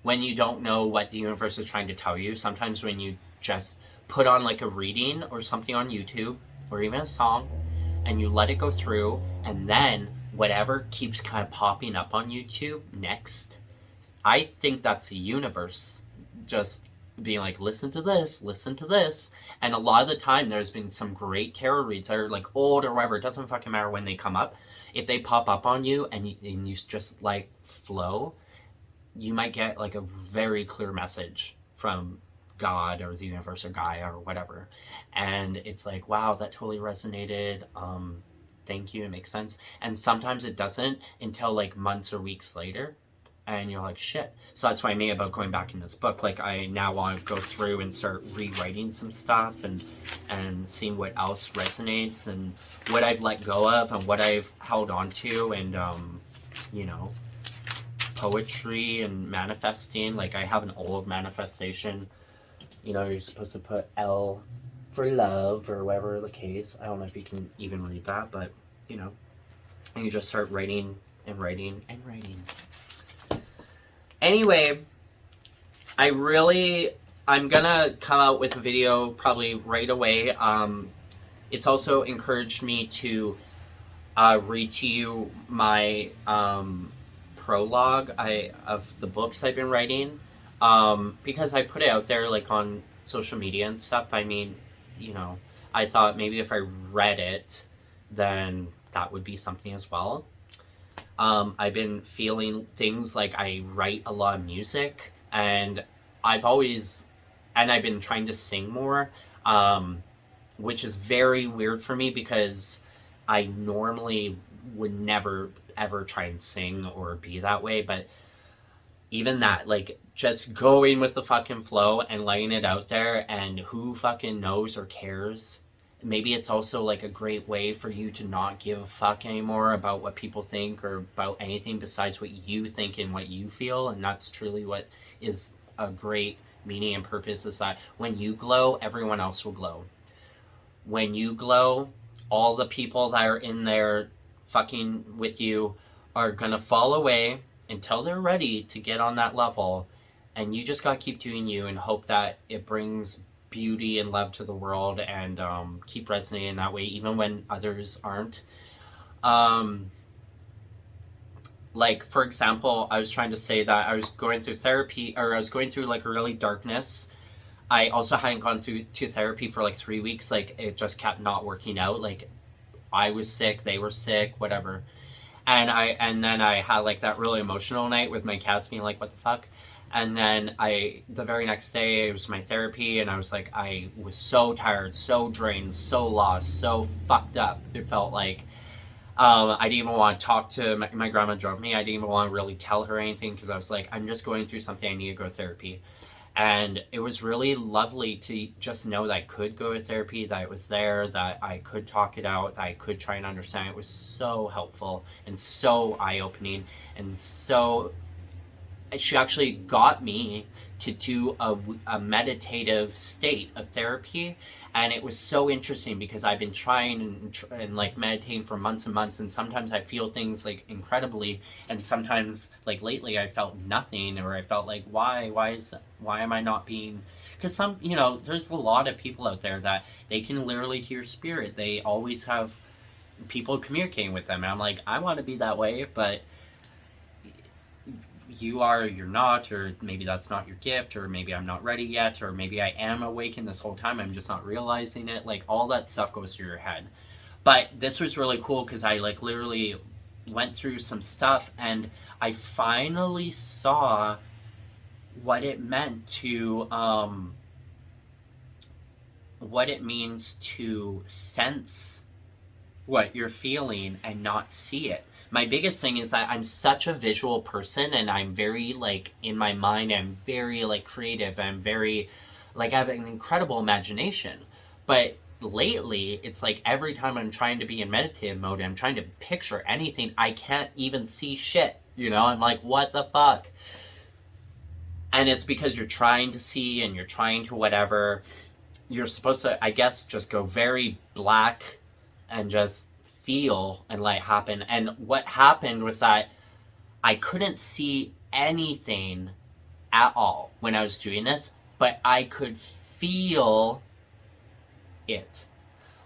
when you don't know what the universe is trying to tell you, sometimes when you just put on like a reading or something on YouTube, or even a song, and you let it go through, and then whatever keeps kind of popping up on YouTube next, I think that's the universe just being like, listen to this, and a lot of the time there's been some great tarot reads that are like old or whatever, it doesn't fucking matter when they come up. If they pop up on you and you just like flow, you might get like a very clear message from God or the universe or Gaia or whatever, and it's like, wow, that totally resonated, thank you, it makes sense. And sometimes it doesn't until like months or weeks later, and you're like, shit. So that's what I mean about going back in this book. Like, I now want to go through and start rewriting some stuff and seeing what else resonates and what I've let go of and what I've held on to, and you know, poetry and manifesting. Like, I have an old manifestation. You know, you're supposed to put L for love or whatever the case. I don't know if you can even read that, but, you know, and you just start writing and writing and writing. Anyway, I'm gonna come out with a video probably right away. It's also encouraged me to read to you my prologue of the books I've been writing, because I put it out there like on social media and stuff. I mean, you know, I thought maybe if I read it, then that would be something as well. I've been feeling things like I write a lot of music, and I've been trying to sing more, which is very weird for me because I normally would never ever try and sing or be that way. But even that, like, just going with the fucking flow and laying it out there, and who fucking knows or cares. Maybe it's also like a great way for you to not give a fuck anymore about what people think or about anything besides what you think and what you feel. And that's truly what is a great meaning and purpose, is that when you glow, everyone else will glow. When you glow, all the people that are in there fucking with you are gonna fall away until they're ready to get on that level. And you just gotta keep doing you and hope that it brings beauty and love to the world, and keep resonating that way even when others aren't. Like, for example, I was trying to say that I was going through therapy, or I was going through like a really darkness. I also hadn't gone to therapy for like 3 weeks. Like, it just kept not working out. Like, I was sick, they were sick, whatever. And then I had like that really emotional night with my cats being like, what the fuck? And then the very next day, it was my therapy, and I was like, I was so tired, so drained, so lost, so fucked up. It felt like I didn't even want to talk to my grandma. Drove me. I didn't even want to really tell her anything because I was like, I'm just going through something. I need to go to therapy. And it was really lovely to just know that I could go to therapy, that it was there, that I could talk it out, that I could try and understand. It was so helpful and so eye-opening, and so she actually got me to do a meditative state of therapy. And it was so interesting because I've been trying and like meditating for months and months, and sometimes I feel things like incredibly, and sometimes like lately I felt nothing, or I felt like why am I not being, because some, you know, there's a lot of people out there that they can literally hear spirit. They always have people communicating with them, and I'm like, I want to be that way, but you are, or you're not, or maybe that's not your gift, or maybe I'm not ready yet, or maybe I am awakened this whole time, I'm just not realizing it. Like, all that stuff goes through your head. But this was really cool because I like literally went through some stuff, and I finally saw what it meant to what it means to sense what you're feeling and not see it. My biggest thing is that I'm such a visual person, and I'm very, like, in my mind, I'm very, like, creative. I'm very, like, I have an incredible imagination. But lately, it's like every time I'm trying to be in meditative mode, I'm trying to picture anything, I can't even see shit, you know? I'm like, what the fuck? And it's because you're trying to see, and you're trying to whatever. You're supposed to, I guess, just go very black and just feel and let it happen. And what happened was that I couldn't see anything at all when I was doing this, but I could feel it.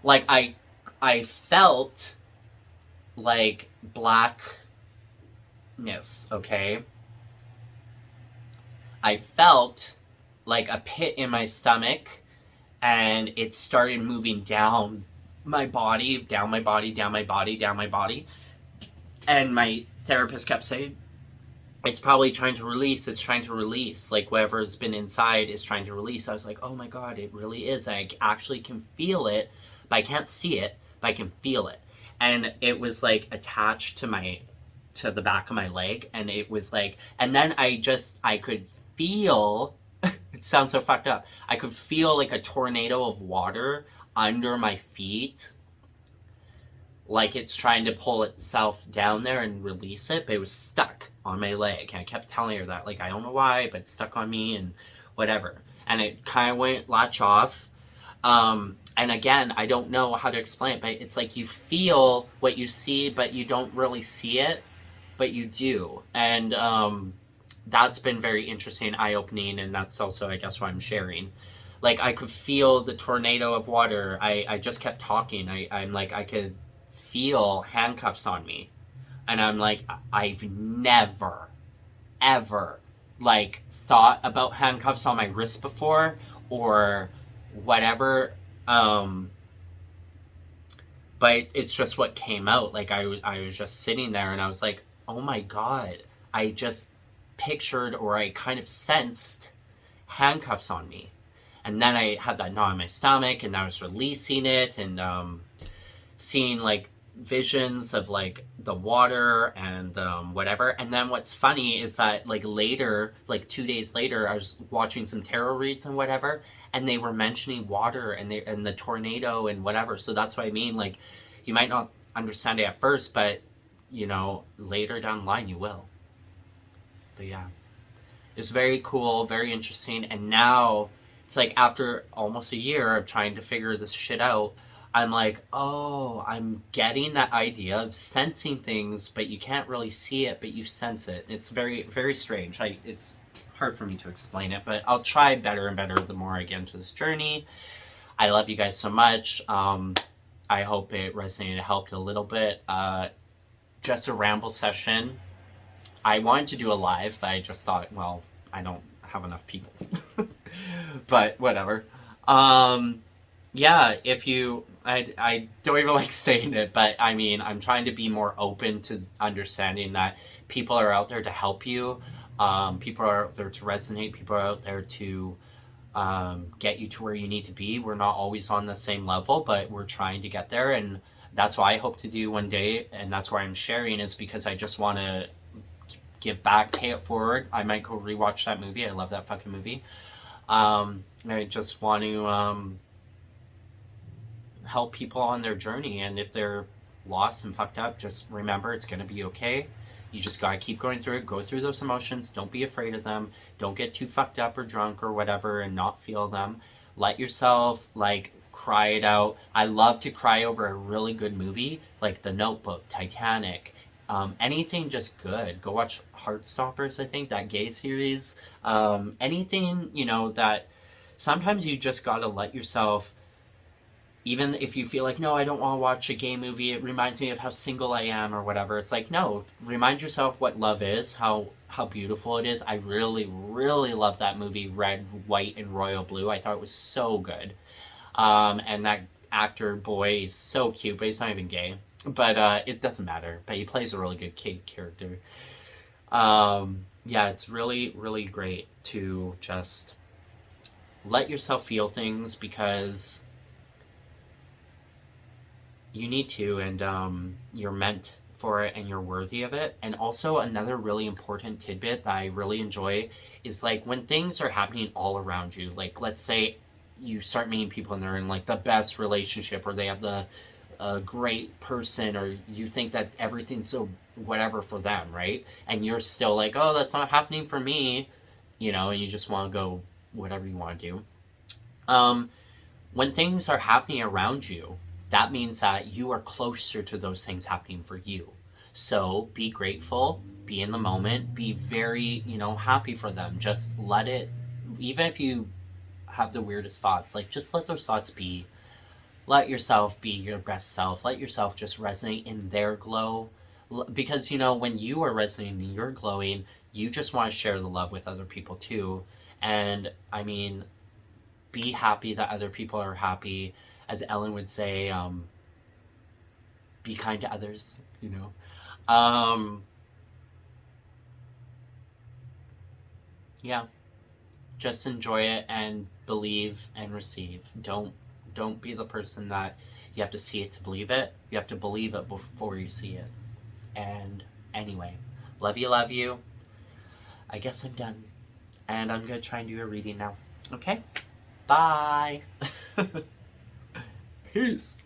Like, I felt like blackness, okay? I felt like a pit in my stomach, and it started moving down my body, down my body, down my body, down my body. And my therapist kept saying, it's probably trying to release, it's trying to release. Like, whatever's been inside is trying to release. I was like, oh my God, it really is. I actually can feel it, but I can't see it, but I can feel it. And it was like attached to the back of my leg. And it was like, and then I could feel, it sounds so fucked up, I could feel like a tornado of water under my feet, like it's trying to pull itself down there and release it, but it was stuck on my leg. And I kept telling her that, like, I don't know why, but it's stuck on me and whatever. And it kind of went latch off. And again, I don't know how to explain it, but it's like you feel what you see, but you don't really see it, but you do. And that's been very interesting, eye-opening, and that's also, I guess, why I'm sharing. Like, I could feel the tornado of water. I just kept talking. I'm like, I could feel handcuffs on me. And I'm like, I've never, ever, like, thought about handcuffs on my wrist before or whatever. But it's just what came out. Like, I was just sitting there and I was like, oh my God. I just pictured, or I kind of sensed handcuffs on me. And then I had that knot in my stomach, and I was releasing it, and seeing like visions of like the water and whatever. And then what's funny is that like later, like 2 days later, I was watching some tarot reads and whatever, and they were mentioning water and the tornado and whatever. So that's what I mean. Like, you might not understand it at first, but you know, later down the line you will. But yeah, it's very cool, very interesting. And now it's like after almost a year of trying to figure this shit out, I'm like, oh, I'm getting that idea of sensing things, but you can't really see it, but you sense it. It's very, very strange. It's hard for me to explain it, but I'll try better and better the more I get into this journey. I love you guys so much. I hope it resonated, helped a little bit. Just a ramble session. I wanted to do a live, but I just thought, well, I don't have enough people. But whatever. Yeah, if you, I don't even like saying it, but I mean, I'm trying to be more open to understanding that people are out there to help you. People are out there to resonate. People are out there to get you to where you need to be. We're not always on the same level, but we're trying to get there. And that's what I hope to do one day. And that's why I'm sharing, is because I just want to give back, pay it forward. I might go rewatch that movie. I love that fucking movie. I just want to help people on their journey, and if they're lost and fucked up, just remember it's gonna be okay. You just gotta keep going through it, go through those emotions, don't be afraid of them, don't get too fucked up or drunk or whatever and not feel them. Let yourself like cry it out. I love to cry over a really good movie, like The Notebook, Titanic, anything just good. Go watch Heartstoppers, I think, that gay series. Anything, you know, that sometimes you just gotta let yourself, even if you feel like, no, I don't want to watch a gay movie, it reminds me of how single I am or whatever. It's like, no, remind yourself what love is, how beautiful it is. I really, really love that movie, Red, White, and Royal Blue. I thought it was so good. And that actor boy is so cute, but he's not even gay. But it doesn't matter. But he plays a really good kid character. Yeah, it's really, really great to just let yourself feel things, because you need to, and you're meant for it, and you're worthy of it. And also another really important tidbit that I really enjoy is like when things are happening all around you, like let's say you start meeting people and they're in like the best relationship, or they have the great person, or you think that everything's so whatever for them, right? And you're still like, oh, that's not happening for me, you know, and you just want to go whatever you want to do. When things are happening around you, that means that you are closer to those things happening for you. So be grateful, be in the moment, be very, you know, happy for them. Just let it, even if you have the weirdest thoughts, like just let those thoughts be. Let yourself be your best self. Let yourself just resonate in their glow. Because, you know, when you are resonating and you're glowing, you just want to share the love with other people too. And I mean, be happy that other people are happy. As Ellen would say, be kind to others, you know. Yeah, just enjoy it and believe and receive. Don't be the person that you have to see it to believe it. You have to believe it before you see it. And anyway, love you. I guess I'm done. And I'm going to try and do a reading now. Okay? Bye! Peace!